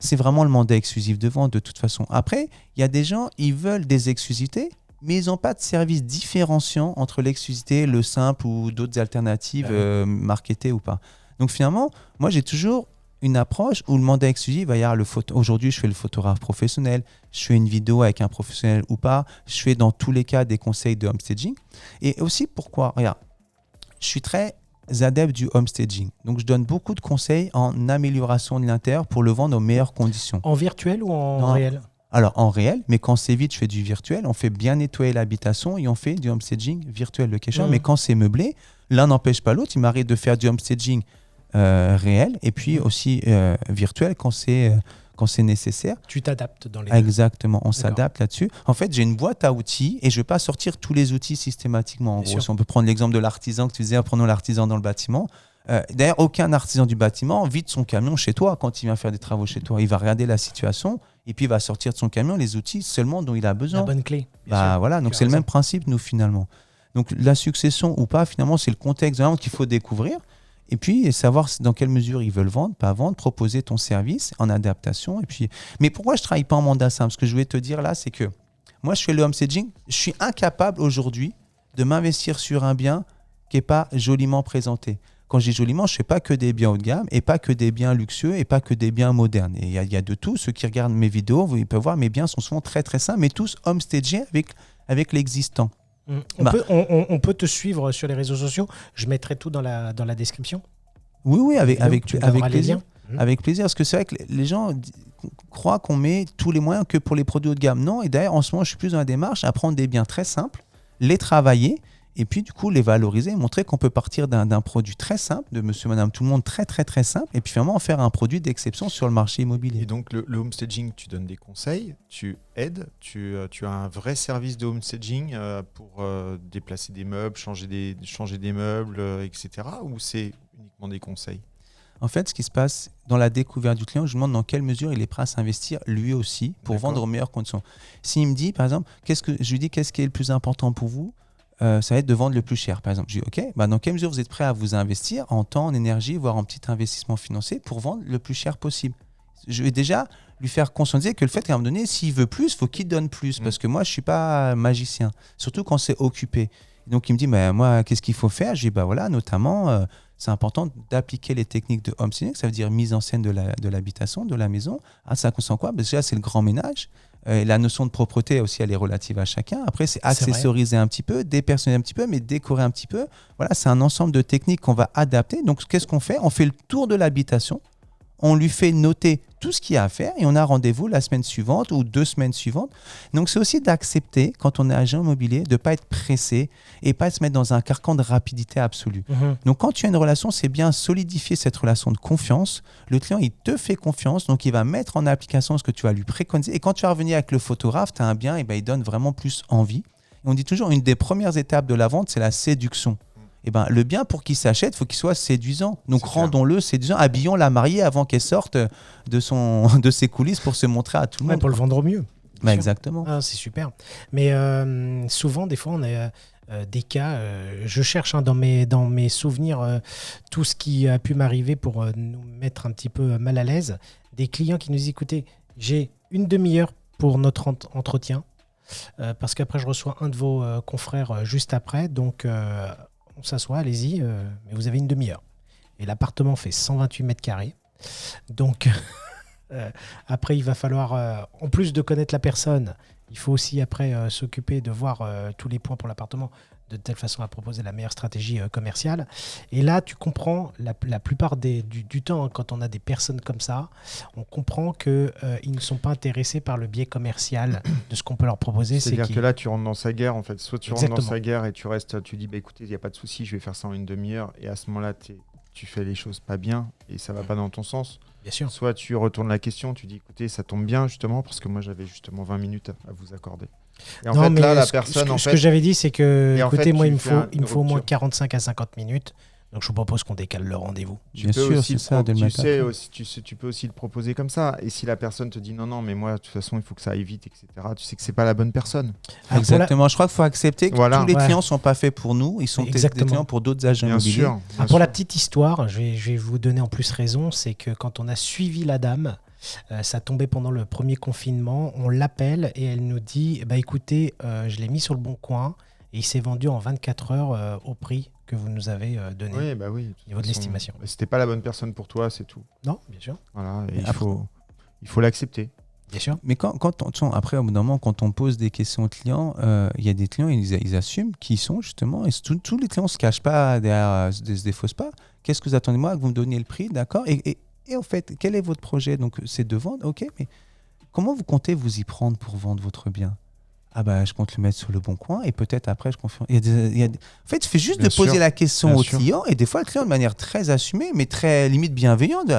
c'est vraiment le mandat exclusif de vente de toute façon. Après, il y a des gens, ils veulent des exclusivités, mais ils n'ont pas de service différenciant entre l'exclusivité, le simple ou d'autres alternatives marketées ou pas. Donc finalement, moi j'ai toujours une approche où le mandat exclusif va y avoir aujourd'hui je fais le photographe professionnel, je fais une vidéo avec un professionnel ou pas, je fais dans tous les cas des conseils de homestaging. Et aussi pourquoi, regarde, je suis très adepte du homestaging. Donc je donne beaucoup de conseils en amélioration de l'intérieur pour le vendre aux meilleures conditions. En virtuel ou en réel? Alors en réel, mais quand c'est vide, je fais du virtuel. On fait bien nettoyer l'habitation et on fait du homestaging virtuel de question. Mais quand c'est meublé, l'un n'empêche pas l'autre. Il m'arrive de faire du homestaging réel et puis aussi virtuel quand c'est nécessaire. Tu t'adaptes dans les deux. Exactement, on s'adapte là-dessus. En fait, j'ai une boîte à outils et je ne vais pas sortir tous les outils systématiquement. En gros, si on peut prendre l'exemple de l'artisan que tu disais, prenons l'artisan dans le bâtiment. D'ailleurs, aucun artisan du bâtiment vide son camion chez toi quand il vient faire des travaux chez toi. Il va regarder la situation et puis il va sortir de son camion les outils seulement dont il a besoin. La bonne clé. Voilà, donc c'est le même principe, nous, finalement. Donc la succession ou pas, finalement, c'est le contexte qu'il faut découvrir. Et puis, savoir dans quelle mesure ils veulent vendre, pas vendre, proposer ton service en adaptation. Et puis... Mais pourquoi je ne travaille pas en mandat simple? Ce que je voulais te dire là, c'est que moi, je fais le homestaging. Je suis incapable aujourd'hui de m'investir sur un bien qui n'est pas joliment présenté. Quand je dis joliment, je ne fais pas que des biens haut de gamme et pas que des biens luxueux et pas que des biens modernes. Et il y a de tout. Ceux qui regardent mes vidéos, ils peuvent voir, mes biens sont souvent très très simples, mais tous homestagés avec l'existant. On peut te suivre sur les réseaux sociaux. Je mettrai tout dans la description. Oui, avec plaisir. Avec plaisir, parce que c'est vrai que les gens croient qu'on met tous les moyens que pour les produits haut de gamme. Non, et d'ailleurs, en ce moment, je suis plus dans la démarche à prendre des biens très simples, les travailler, et puis du coup, les valoriser, montrer qu'on peut partir d'un produit très simple, de monsieur, madame, tout le monde très, très, très simple, et puis finalement en faire un produit d'exception sur le marché immobilier. Et donc, le homestaging, tu donnes des conseils, tu aides, tu as un vrai service de homestaging pour déplacer des meubles, changer des meubles, etc. Ou c'est uniquement des conseils? En fait, ce qui se passe dans la découverte du client, je lui demande dans quelle mesure il est prêt à s'investir lui aussi pour vendre aux meilleures conditions. S'il me dit, par exemple, je lui dis qu'est-ce qui est le plus important pour vous, ça va être de vendre le plus cher. Par exemple, je dis, OK, dans quelle mesure vous êtes prêt à vous investir en temps, en énergie, voire en petit investissement financier pour vendre le plus cher possible? Je vais déjà lui faire conscientiser que le fait qu'à un moment donné, s'il veut plus, il faut qu'il donne plus. Parce que moi, je ne suis pas magicien, surtout quand c'est occupé. Donc, il me dit, moi, qu'est-ce qu'il faut faire? Je dis, voilà, notamment, c'est important d'appliquer les techniques de homestaging, ça veut dire mise en scène de l'habitation, de la maison. Ça concerne quoi? Déjà, c'est le grand ménage. La notion de propreté aussi, elle est relative à chacun. Après, c'est accessoriser un petit peu, dépersonnaliser un petit peu, mais décorer un petit peu. Voilà, c'est un ensemble de techniques qu'on va adapter. Donc, qu'est-ce qu'on fait? On fait le tour de l'habitation. On lui fait noter tout ce qu'il y a à faire et on a rendez-vous la semaine suivante ou 2 semaines suivantes. Donc, c'est aussi d'accepter, quand on est agent immobilier, de ne pas être pressé et pas se mettre dans un carcan de rapidité absolue. Donc, quand tu as une relation, c'est bien solidifier cette relation de confiance. Le client, il te fait confiance, donc il va mettre en application ce que tu vas lui préconiser. Et quand tu vas revenir avec le photographe, tu as un bien, il donne vraiment plus envie. Et on dit toujours, une des premières étapes de la vente, c'est la séduction. Le bien, pour qu'il s'achète, il faut qu'il soit séduisant. Donc, rendons-le séduisant, habillons la mariée avant qu'elle sorte de ses coulisses pour se montrer à tout le monde. Pour le vendre au mieux. Exactement. C'est super. Mais souvent, des fois, on a des cas, je cherche dans mes souvenirs tout ce qui a pu m'arriver pour nous mettre un petit peu mal à l'aise. Des clients qui nous disent, écoutez, j'ai une demi-heure pour notre entretien, parce qu'après, je reçois un de vos confrères juste après. Donc, on s'assoit, allez-y, mais vous avez une demi-heure. Et l'appartement fait 128 mètres carrés. Donc, après, il va falloir, en plus de connaître la personne, il faut aussi après s'occuper de voir tous les points pour l'appartement, de telle façon à proposer la meilleure stratégie commerciale. Et là, tu comprends, la plupart du temps, quand on a des personnes comme ça, on comprend qu'ils ne sont pas intéressés par le biais commercial de ce qu'on peut leur proposer. C'est-à-dire que là, tu rentres dans sa guerre, en fait. Soit tu rentres dans sa guerre et tu dis, écoutez, il n'y a pas de souci, je vais faire ça en une demi-heure. Et à ce moment-là, tu fais les choses pas bien et ça va pas dans ton sens. Bien sûr. Soit tu retournes la question, tu dis, écoutez, ça tombe bien, justement, parce que moi, j'avais justement 20 minutes à vous accorder. Et ce que j'avais dit, c'est que, écoutez, moi, il me faut au moins 45 à 50 minutes. Donc je vous propose qu'on décale le rendez-vous. Bien sûr, c'est ça, dès le matin. Tu peux aussi le proposer comme ça. Et si la personne te dit non, mais moi, de toute façon, il faut que ça aille vite, etc., tu sais que c'est pas la bonne personne. Alors, Exactement. Je crois qu'il faut accepter que Voilà. tous les Ouais. clients sont pas faits pour nous. Ils sont des Exactement. clients pour d'autres agents Bien immobiliers. sûr. Pour la petite histoire, je vais vous donner en plus raison, c'est que quand on a suivi la dame, ça tombait pendant le premier confinement, on l'appelle et elle nous dit bah écoutez, je l'ai mis sur le bon coin et il s'est vendu en 24 heures au prix que vous nous avez donné. Oui, bah oui. Au niveau de l'estimation. C'était pas la bonne personne pour toi, c'est tout. Non, bien sûr. Voilà. Et Mais il faut l'accepter. Bien sûr. Mais après, au bout d'un moment, quand on pose des questions aux clients, il y a des clients, ils assument qui sont justement. Et tous les clients ne se cachent pas derrière, ne se défaussent pas. Qu'est-ce que vous attendez de moi? Que vous me donniez le prix, d'accord? Et en fait, quel est votre projet? Donc, c'est de vendre, ok, mais comment vous comptez vous y prendre pour vendre votre bien? Ah bah, je compte le mettre sur le bon coin et peut-être après, je confie. En fait, il fait juste Bien de poser sûr. la question Bien au sûr. client et des fois, le client, de manière très assumée, mais très limite bienveillante,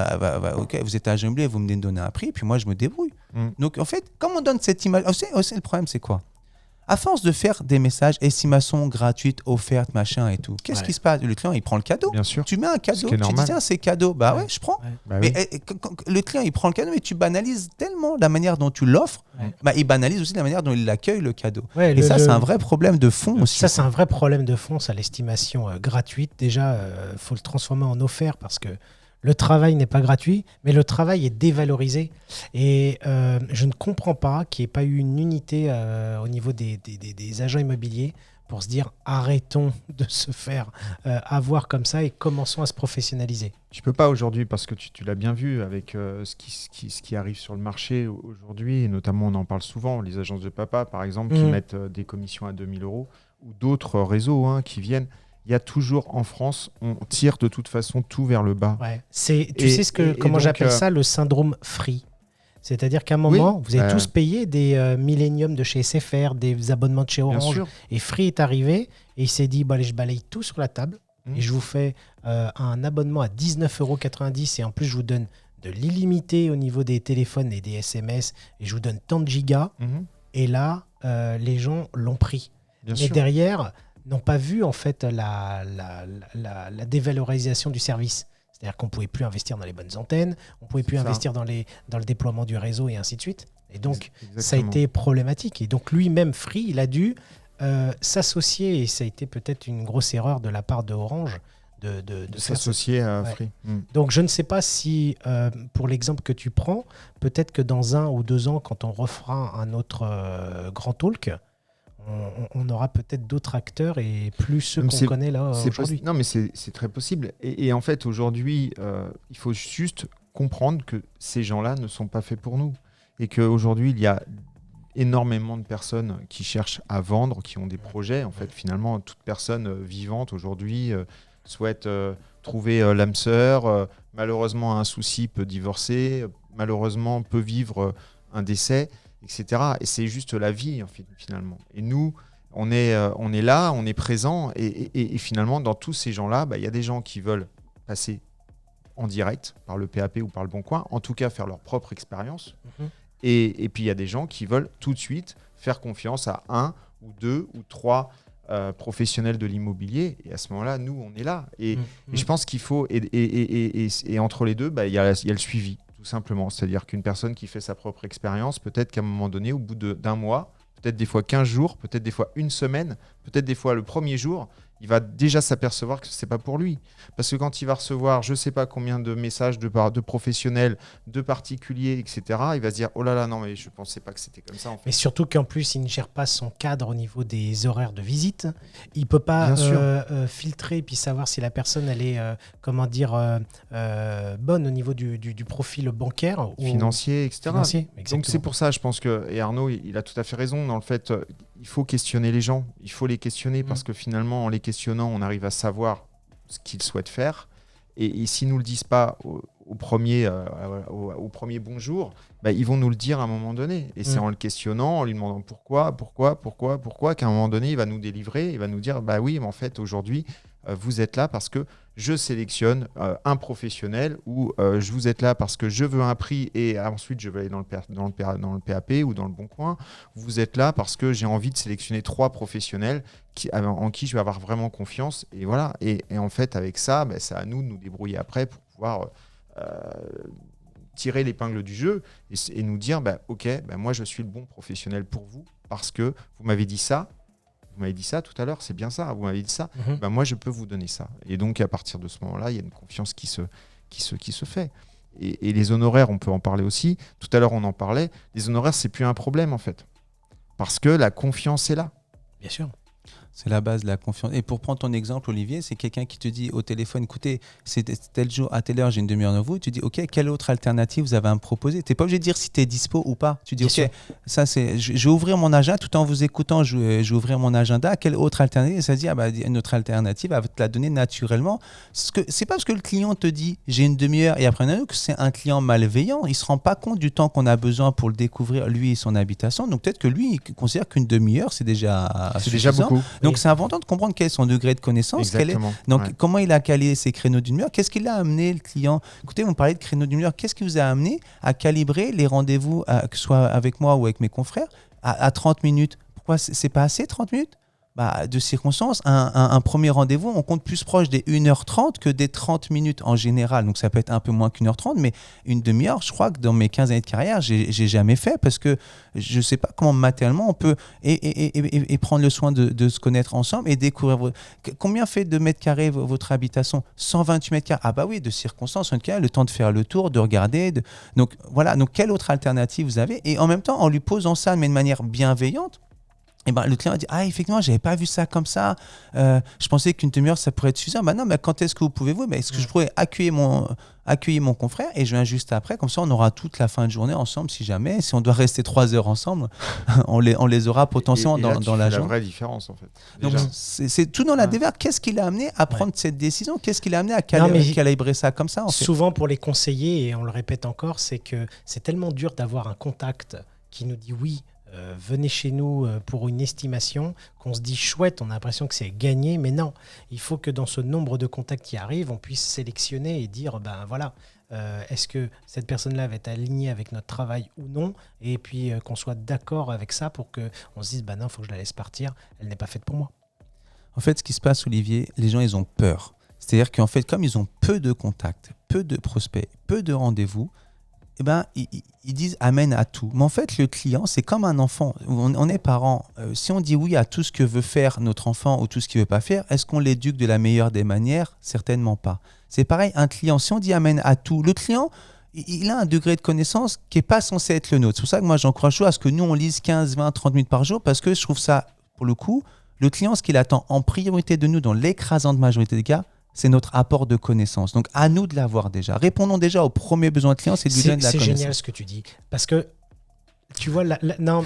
ok, vous êtes agent immobilier, vous me donnez un prix, puis moi, je me débrouille. Mm. Donc, en fait, comme on donne cette image, aussi, le problème, c'est quoi? À force de faire des messages, estimation gratuite, offerte, machin et tout, qu'est-ce Ouais. qui se passe? Le client, il prend le cadeau. Bien sûr. Tu mets un cadeau, qui est tu dis normal. tiens, c'est cadeau. Bah Ouais. ouais, je prends. Ouais. Bah Mais oui. quand le client, il prend le cadeau, mais tu banalises tellement la manière dont tu l'offres, Ouais. bah, il banalise aussi la manière dont il accueille le cadeau. Ouais, Et ça, c'est un vrai problème de fond aussi. Ça, c'est un vrai problème de fond, ça, l'estimation gratuite. Déjà, il faut le transformer en offert parce que le travail n'est pas gratuit, mais le travail est dévalorisé. Et je ne comprends pas qu'il n'y ait pas eu une unité au niveau des agents immobiliers pour se dire arrêtons de se faire avoir comme ça et commençons à se professionnaliser. Tu peux pas aujourd'hui parce que tu l'as bien vu avec ce qui arrive sur le marché aujourd'hui, et notamment on en parle souvent, les agences de papa par exemple qui mettent des commissions à 2000 € ou d'autres réseaux qui viennent. Il y a toujours en France, on tire de toute façon tout vers le bas. Ouais. Tu sais comment donc, j'appelle ça, le syndrome free. C'est-à-dire qu'à un moment, Oui, vous avez tous payé des Millennium de chez SFR, des abonnements de chez Bien Orange, sûr. et Free est arrivé et il s'est dit allez, je balaye tout sur la table et je vous fais un abonnement à 19,90 € et en plus je vous donne de l'illimité au niveau des téléphones et des SMS et je vous donne tant de gigas. Mhm. Et là, les gens l'ont pris. Bien Mais sûr. derrière, n'ont pas vu en fait la dévalorisation du service. C'est-à-dire qu'on ne pouvait plus investir dans les bonnes antennes, on ne pouvait plus C'est ça. investir dans le déploiement du réseau et ainsi de suite. Et donc, Exactement. ça a été problématique. Et donc, lui-même, Free, il a dû s'associer, et ça a été peut-être une grosse erreur de la part de Orange de de faire s'associer à Ouais. Free. Mm. Donc, je ne sais pas si, pour l'exemple que tu prends, peut-être que dans 1 ou 2 ans, quand on refera un autre grand talk, on aura peut-être d'autres acteurs et plus ceux Mais qu'on c'est- connaît là C'est aujourd'hui. non, mais c'est très possible. Et en fait, aujourd'hui, il faut juste comprendre que ces gens-là ne sont pas faits pour nous. Et qu'aujourd'hui, il y a énormément de personnes qui cherchent à vendre, qui ont des projets. En fait, finalement, toute personne vivante aujourd'hui souhaite trouver l'âme sœur. Malheureusement, a un souci, peut divorcer. Malheureusement, peut vivre un décès, etc. Et c'est juste la vie, en fait, finalement. Et nous, on est là, on est présent. Et finalement, dans tous ces gens-là, il y a des gens qui veulent passer en direct par le PAP ou par le Bon Coin, en tout cas faire leur propre expérience. Mhm. Et puis il y a des gens qui veulent tout de suite faire confiance à 1 ou 2 ou 3 professionnels de l'immobilier. Et à ce moment-là, nous, on est là. Et je pense qu'il faut... Et entre les deux, il y a le suivi, tout simplement. C'est-à-dire qu'une personne qui fait sa propre expérience, peut-être qu'à un moment donné, au bout d'un mois, peut-être des fois 15 jours, peut-être des fois une semaine, peut-être des fois le premier jour, il va déjà s'apercevoir que ce n'est pas pour lui. Parce que quand il va recevoir je ne sais pas combien de messages de professionnels, de particuliers, etc., il va se dire « Oh là là, non, mais je ne pensais pas que c'était comme ça. » en fait. Mais surtout qu'en plus, il ne gère pas son cadre au niveau des horaires de visite. Il ne peut pas Bien sûr. filtrer et puis savoir si la personne elle est bonne au niveau du profil bancaire ou Financier, etc. financier. Donc Exactement. c'est pour ça, je pense que, et Arnaud, il a tout à fait raison, dans le fait, il faut questionner les gens, il faut les questionner parce que finalement, en les questionnant, on arrive à savoir ce qu'ils souhaitent faire. Et s'ils ne nous le disent pas au premier bonjour, ils vont nous le dire à un moment donné. Et c'est en le questionnant, en lui demandant pourquoi, qu'à un moment donné, il va nous délivrer, il va nous dire, oui, mais en fait, aujourd'hui, vous êtes là parce que je sélectionne un professionnel ou vous êtes là parce que je veux un prix et ensuite je vais aller dans le PAP ou dans le Bon Coin. Vous êtes là parce que j'ai envie de sélectionner 3 professionnels en qui je vais avoir vraiment confiance. Et voilà. Et en fait, avec ça, c'est à nous de nous débrouiller après pour pouvoir tirer l'épingle du jeu et nous dire ok, moi je suis le bon professionnel pour vous parce que vous m'avez dit ça. Vous m'avez dit ça tout à l'heure, c'est bien ça. Vous m'avez dit ça, moi je peux vous donner ça. Et donc à partir de ce moment-là, il y a une confiance qui se fait. Et les honoraires, on peut en parler aussi. Tout à l'heure, on en parlait. Les honoraires, c'est plus un problème en fait, parce que la confiance est là. Bien sûr. C'est la base de la confiance. Et pour prendre ton exemple, Olivier, c'est quelqu'un qui te dit au téléphone, écoutez, c'est tel jour, à telle heure, j'ai une demi-heure de vous. Tu dis, OK, quelle autre alternative vous avez à me proposer? Tu n'es pas obligé de dire si tu es dispo ou pas. Tu dis, Bien OK, ça, je vais ouvrir mon agenda. Tout en vous écoutant, je vais ouvrir mon agenda. Quelle autre alternative? Ça se dit, une autre alternative, elle va te la donner naturellement. C'est pas parce que le client te dit, j'ai une demi-heure et après que c'est un client malveillant. Il ne se rend pas compte du temps qu'on a besoin pour le découvrir, lui et son habitation. Donc peut-être que lui, il considère qu'une demi-heure, c'est déjà beaucoup. Donc, c'est important de comprendre quel est son degré de connaissance. Comment il a calé ses créneaux d'une heure. Qu'est-ce qu'il a amené, le client? Écoutez, vous me parlez de créneaux d'une heure. Qu'est-ce qui vous a amené à calibrer les rendez-vous, que ce soit avec moi ou avec mes confrères, à 30 minutes? Pourquoi c'est pas assez, 30 minutes? De circonstances, un premier rendez-vous, on compte plus proche des 1h30 que des 30 minutes en général. Donc, ça peut être un peu moins qu'1h30, mais une demi-heure, je crois que dans mes 15 années de carrière, j'ai jamais fait parce que je ne sais pas comment matériellement on peut et prendre le soin de se connaître ensemble et découvrir. Combien fait de mètres carrés votre habitation? 128 mètres carrés. Ah bah oui, de circonstances, en tout cas, le temps de faire le tour, de regarder. Donc, voilà. Donc, quelle autre alternative vous avez? Et en même temps, en lui posant ça, mais de manière bienveillante, et le client a dit, effectivement, je n'avais pas vu ça comme ça. Je pensais qu'une demi-heure, ça pourrait être suffisant. Non, mais quand est-ce que vous pouvez est-ce que je pourrais accueillir mon confrère et je viens juste après? Comme ça, on aura toute la fin de journée ensemble si jamais. Si on doit rester 3 heures ensemble, on les aura potentiellement et là, dans la journée. La vraie différence, en fait. Donc, c'est tout dans la démarche. Qu'est-ce qui l'a amené à prendre cette décision? Qu'est-ce qui l'a amené à calibrer ça comme ça, en fait? Souvent, pour les conseillers, et on le répète encore, c'est que c'est tellement dur d'avoir un contact qui nous dit oui, venez chez nous pour une estimation, qu'on se dit chouette, on a l'impression que c'est gagné, mais non, il faut que dans ce nombre de contacts qui arrivent, on puisse sélectionner et dire, voilà, est-ce que cette personne-là va être alignée avec notre travail ou non, et puis qu'on soit d'accord avec ça pour qu'on se dise, non, il faut que je la laisse partir, elle n'est pas faite pour moi. En fait, ce qui se passe, Olivier, les gens, ils ont peur. C'est-à-dire qu'en fait, comme ils ont peu de contacts, peu de prospects, peu de rendez-vous, ils disent amen à tout. Mais en fait, le client, c'est comme un enfant. On est parents. Si on dit oui à tout ce que veut faire notre enfant ou tout ce qu'il ne veut pas faire, est-ce qu'on l'éduque de la meilleure des manières? Certainement pas. C'est pareil, un client, si on dit amen à tout, le client, il a un degré de connaissance qui n'est pas censé être le nôtre. C'est pour ça que moi, j'encourage toujours à ce que nous, on lise 15, 20, 30 minutes par jour parce que je trouve ça, pour le coup, le client, ce qu'il attend en priorité de nous, dans l'écrasante majorité des cas, c'est notre apport de connaissances. Donc, à nous de l'avoir déjà. Répondons déjà aux premiers besoins de client, c'est de lui donner de la connaissance. C'est génial ce que tu dis. Parce que, tu vois, non,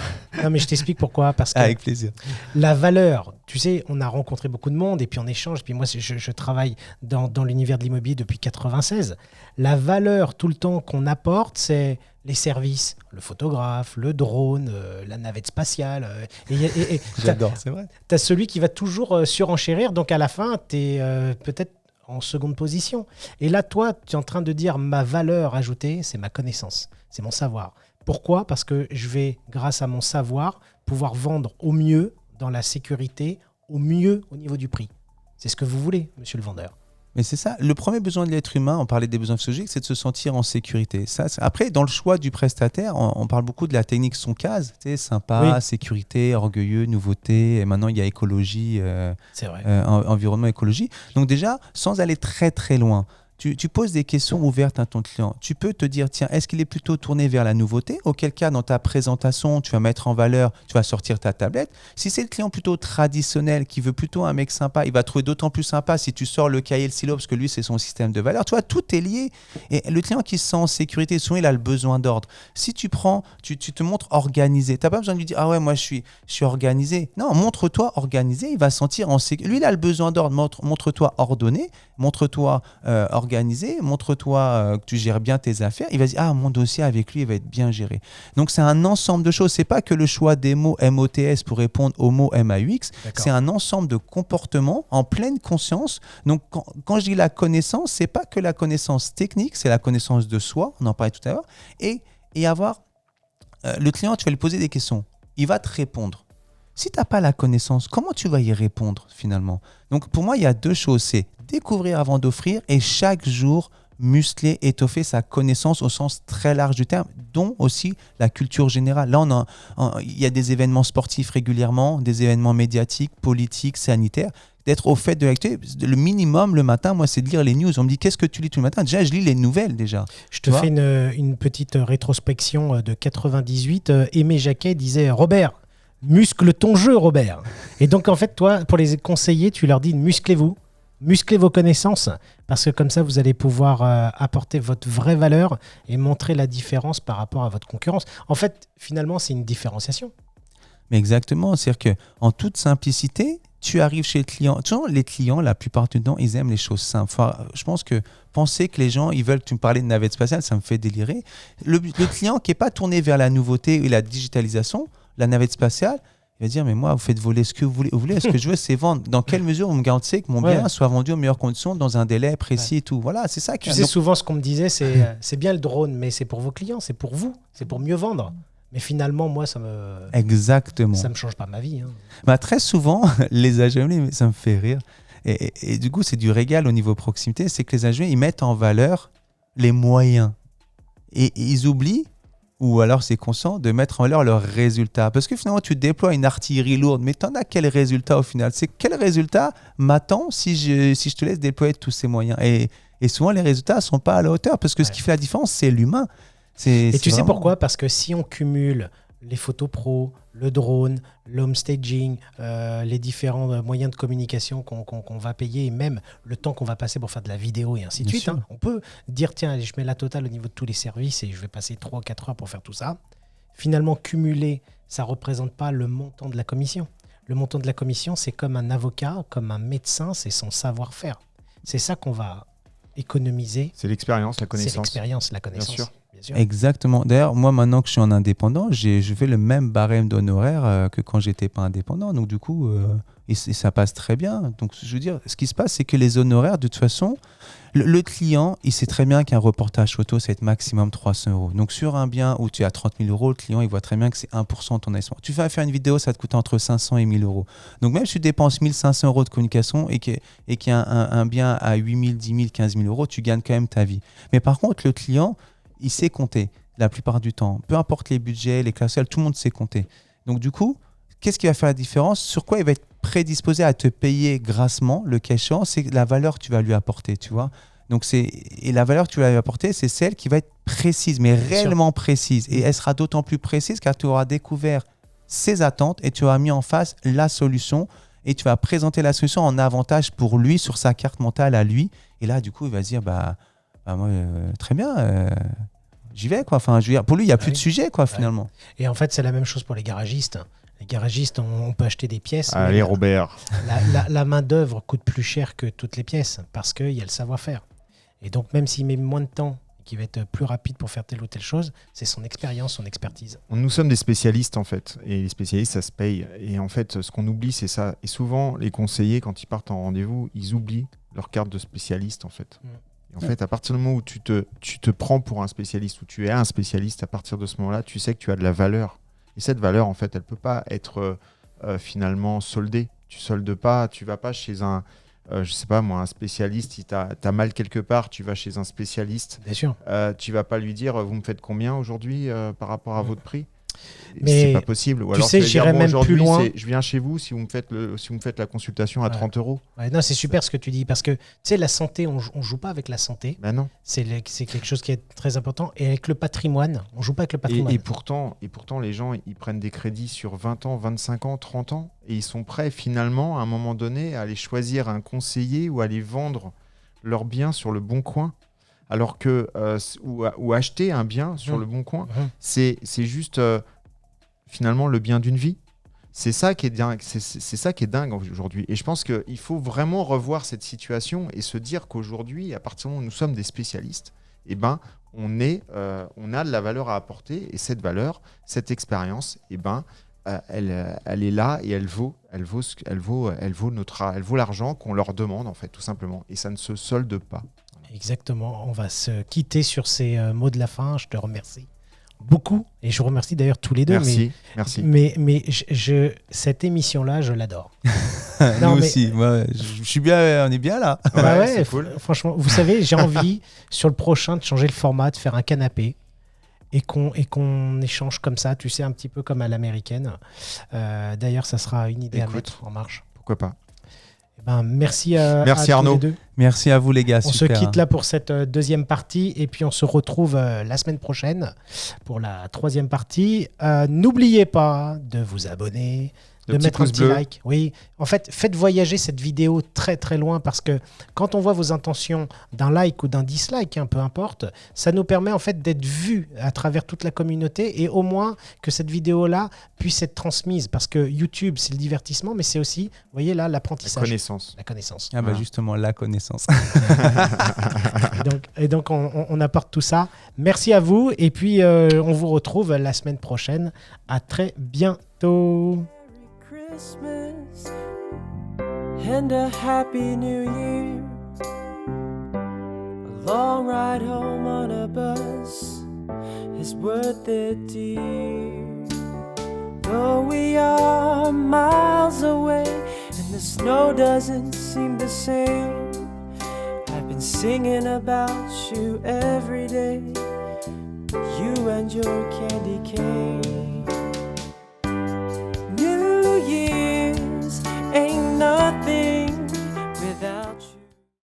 mais je t'explique pourquoi. Parce que avec plaisir. La valeur, tu sais, on a rencontré beaucoup de monde et puis on échange. Et puis moi, je travaille dans l'univers de l'immobilier depuis 96. La valeur, tout le temps qu'on apporte, c'est les services, le photographe, le drone, la navette spatiale. J'adore, c'est vrai. Tu as celui qui va toujours surenchérir. Donc, à la fin, tu es peut-être en seconde position. Et là, toi, tu es en train de dire ma valeur ajoutée, c'est ma connaissance, c'est mon savoir. Pourquoi? Parce que je vais, grâce à mon savoir, pouvoir vendre au mieux dans la sécurité, au mieux au niveau du prix. C'est ce que vous voulez, monsieur le vendeur. Mais c'est ça, le premier besoin de l'être humain, on parlait des besoins physiologiques, c'est de se sentir en sécurité. Ça, après, dans le choix du prestataire, on parle beaucoup de la technique son case, tu sais, sympa, oui. Sécurité, orgueilleux, nouveauté, et maintenant il y a écologie, c'est vrai. Environnement, écologie. Donc déjà, sans aller très très loin, tu poses des questions ouvertes à ton client. Tu peux te dire, tiens, est-ce qu'il est plutôt tourné vers la nouveauté? Auquel cas, dans ta présentation, tu vas mettre en valeur, tu vas sortir ta tablette. Si c'est le client plutôt traditionnel, qui veut plutôt un mec sympa, il va trouver d'autant plus sympa si tu sors le cahier, le stylo, parce que lui, c'est son système de valeur. Tu vois, tout est lié. Et le client qui se sent en sécurité, souvent, il a le besoin d'ordre. Si tu prends, tu te montres organisé. Tu n'as pas besoin de lui dire, ah ouais, moi, je suis organisé. Non, montre-toi organisé, il va sentir en sécurité. Lui, il a le besoin d'ordre. Montre-toi ordonné. montre-toi organisé, montre-toi que tu gères bien tes affaires. Il va dire, mon dossier avec lui, il va être bien géré. Donc, c'est un ensemble de choses. C'est pas que le choix des mots MOTS pour répondre aux mots MAUX. D'accord. C'est un ensemble de comportements en pleine conscience. Donc, quand je dis la connaissance, c'est pas que la connaissance technique, c'est la connaissance de soi. On en parlait tout à l'heure. Et avoir le client, tu vas lui poser des questions. Il va te répondre. Si tu n'as pas la connaissance, comment tu vas y répondre finalement? Donc pour moi, il y a deux choses. C'est découvrir avant d'offrir et chaque jour muscler, étoffer sa connaissance au sens très large du terme, dont aussi la culture générale. Là, il y a des événements sportifs régulièrement, des événements médiatiques, politiques, sanitaires. D'être au fait de l'actualité. Le minimum le matin, moi, c'est de lire les news. On me dit, qu'est-ce que tu lis tout le matin? Déjà, je lis les nouvelles déjà. Je te fais une petite rétrospection de 98. Aimé Jacquet disait, Robert, muscle ton jeu, Robert. Et donc, en fait, toi, pour les conseiller, tu leur dis, musclez-vous, musclez vos connaissances, parce que comme ça, vous allez pouvoir apporter votre vraie valeur et montrer la différence par rapport à votre concurrence. En fait, finalement, c'est une différenciation. Mais exactement. C'est-à-dire qu'en toute simplicité, tu arrives chez le client. Toujours les clients, la plupart du temps, ils aiment les choses simples. Enfin, je pense que penser que les gens, ils veulent que tu me parles de navette spatiale, ça me fait délirer. Le client qui n'est pas tourné vers la nouveauté et la digitalisation, la navette spatiale, il va dire, mais moi, vous faites voler ce que vous voulez. Ce que je veux, c'est vendre. Dans quelle mesure vous me garantissez que mon bien soit vendu aux meilleures conditions, dans un délai précis et tout. Voilà, c'est ça. Tu sais, souvent, ce qu'on me disait, c'est bien le drone, mais c'est pour vos clients, c'est pour vous, c'est pour mieux vendre. Mais finalement, moi, ça me change pas ma vie. Très souvent, les AGM, ça me fait rire. Et du coup, c'est du régal au niveau proximité. C'est que les AGM, ils mettent en valeur les moyens. Et ils oublient, ou alors c'est conscient, de mettre en valeur leurs résultats. Parce que finalement, tu déploies une artillerie lourde, mais tu en as quel résultat au final? C'est quel résultat m'attend si je te laisse déployer tous ces moyens? Et souvent, les résultats ne sont pas à la hauteur. Parce que ce qui fait la différence, c'est l'humain. Et tu sais pourquoi? Parce que si on cumule les photos pro, le drone, l'home staging, les différents moyens de communication qu'on va payer et même le temps qu'on va passer pour faire de la vidéo et ainsi de suite, on peut dire tiens, allez, je mets la totale au niveau de tous les services et je vais passer 3-4 heures pour faire tout ça. Finalement, cumuler, ça ne représente pas le montant de la commission. Le montant de la commission, c'est comme un avocat, comme un médecin, c'est son savoir-faire. C'est ça qu'on va économiser. C'est l'expérience, la connaissance. C'est l'expérience, la connaissance. Bien sûr. Exactement. D'ailleurs, moi, maintenant que je suis en indépendant, je fais le même barème d'honoraires que quand j'étais pas indépendant. Donc, du coup, et ça passe très bien. Donc, je veux dire, ce qui se passe, c'est que les honoraires, de toute façon, le client, il sait très bien qu'un reportage photo, ça va être maximum 300 €. Donc, sur un bien où tu as 30 000 €, le client, il voit très bien que c'est 1% de ton investissement. Tu vas faire une vidéo, ça va te coûter entre 500 et 1 000 €. Donc, même si tu dépenses 1 500 € de communication et qu'il y a un bien à 8 000, 10 000, 15 000 €, tu gagnes quand même ta vie. Mais par contre, le client, il sait compter la plupart du temps. Peu importe les budgets, les classes, tout le monde sait compter. Donc du coup, qu'est-ce qui va faire la différence? Sur quoi il va être prédisposé à te payer grassement, le cas échéant, c'est la valeur que tu vas lui apporter, tu vois. Donc et la valeur que tu vas lui apporter, c'est celle qui va être précise, mais réellement précise. Et elle sera d'autant plus précise car tu auras découvert ses attentes et tu auras mis en face la solution et tu vas présenter la solution en avantage pour lui, sur sa carte mentale à lui. Et là, du coup, il va se dire, moi, très bien, j'y vais, quoi. Enfin, je veux dire, pour lui, il n'y a plus de sujet, quoi, finalement. Et en fait, c'est la même chose pour les garagistes. Les garagistes, on peut acheter des pièces. Allez, Robert. La main-d'œuvre coûte plus cher que toutes les pièces parce qu'il y a le savoir-faire. Et donc, même s'il met moins de temps et qu'il va être plus rapide pour faire telle ou telle chose, c'est son expérience, son expertise. Nous sommes des spécialistes, en fait. Et les spécialistes, ça se paye. Et en fait, ce qu'on oublie, c'est ça. Et souvent, les conseillers, quand ils partent en rendez-vous, ils oublient leur carte de spécialiste, en fait. En fait, à partir du moment où tu te prends pour un spécialiste, ou tu es un spécialiste, à partir de ce moment-là, tu sais que tu as de la valeur. Et cette valeur, en fait, elle ne peut pas être finalement soldée. Tu ne soldes pas, tu ne vas pas chez un spécialiste. Si tu as mal quelque part, tu vas chez un spécialiste. Bien sûr. Tu ne vas pas lui dire, vous me faites combien aujourd'hui par rapport à votre prix? Mais c'est pas possible. Ou alors j'irais même plus loin. Je viens chez vous si vous me faites la consultation à 30 €. Ouais, non, c'est super ce que tu dis parce que tu sais, la santé, on joue pas avec la santé. Ben non. C'est quelque chose qui est très important. Et avec le patrimoine, on joue pas avec le patrimoine. Et pourtant, les gens, ils prennent des crédits sur 20 ans, 25 ans, 30 ans et ils sont prêts finalement à un moment donné à aller choisir un conseiller ou à aller vendre leurs biens sur le bon coin. Alors que, ou acheter un bien sur le bon coin, c'est juste finalement le bien d'une vie. C'est ça qui est dingue. C'est ça qui est dingue aujourd'hui. Et je pense qu'il faut vraiment revoir cette situation et se dire qu'aujourd'hui, à partir du moment où nous sommes des spécialistes, eh ben, on a de la valeur à apporter. Et cette valeur, cette expérience, eh ben, elle est là et elle vaut l'argent qu'on leur demande, en fait, tout simplement. Et ça ne se solde pas. Exactement. On va se quitter sur ces mots de la fin. Je te remercie beaucoup. Et je vous remercie d'ailleurs tous les deux. Merci. Mais cette émission-là, je l'adore. Nous aussi. Ouais, je suis bien, on est bien là. Ouais, c'est cool. Franchement, vous savez, j'ai envie sur le prochain de changer le format, de faire un canapé et qu'on échange comme ça, tu sais, un petit peu comme à l'américaine. D'ailleurs, ça sera une idée à mettre en marche. Pourquoi pas. Merci à Arnaud. tous les deux. Merci à vous les gars. On se quitte là pour cette deuxième partie et puis on se retrouve la semaine prochaine pour la troisième partie. N'oubliez pas de vous abonner, de mettre un petit like. Oui, en fait, faites voyager cette vidéo très très loin parce que quand on voit vos intentions d'un like ou d'un dislike, peu importe, ça nous permet en fait d'être vus à travers toute la communauté et au moins que cette vidéo-là puisse être transmise parce que YouTube, c'est le divertissement, mais c'est aussi, vous voyez là, l'apprentissage. La connaissance. Ah bah justement, la connaissance. et donc on apporte tout ça. Merci à vous et puis on vous retrouve la semaine prochaine. À très bientôt. Christmas and a happy new year. A long ride home on a bus is worth it, dear. Though we are miles away and the snow doesn't seem the same, I've been singing about you every day, you and your candy cane.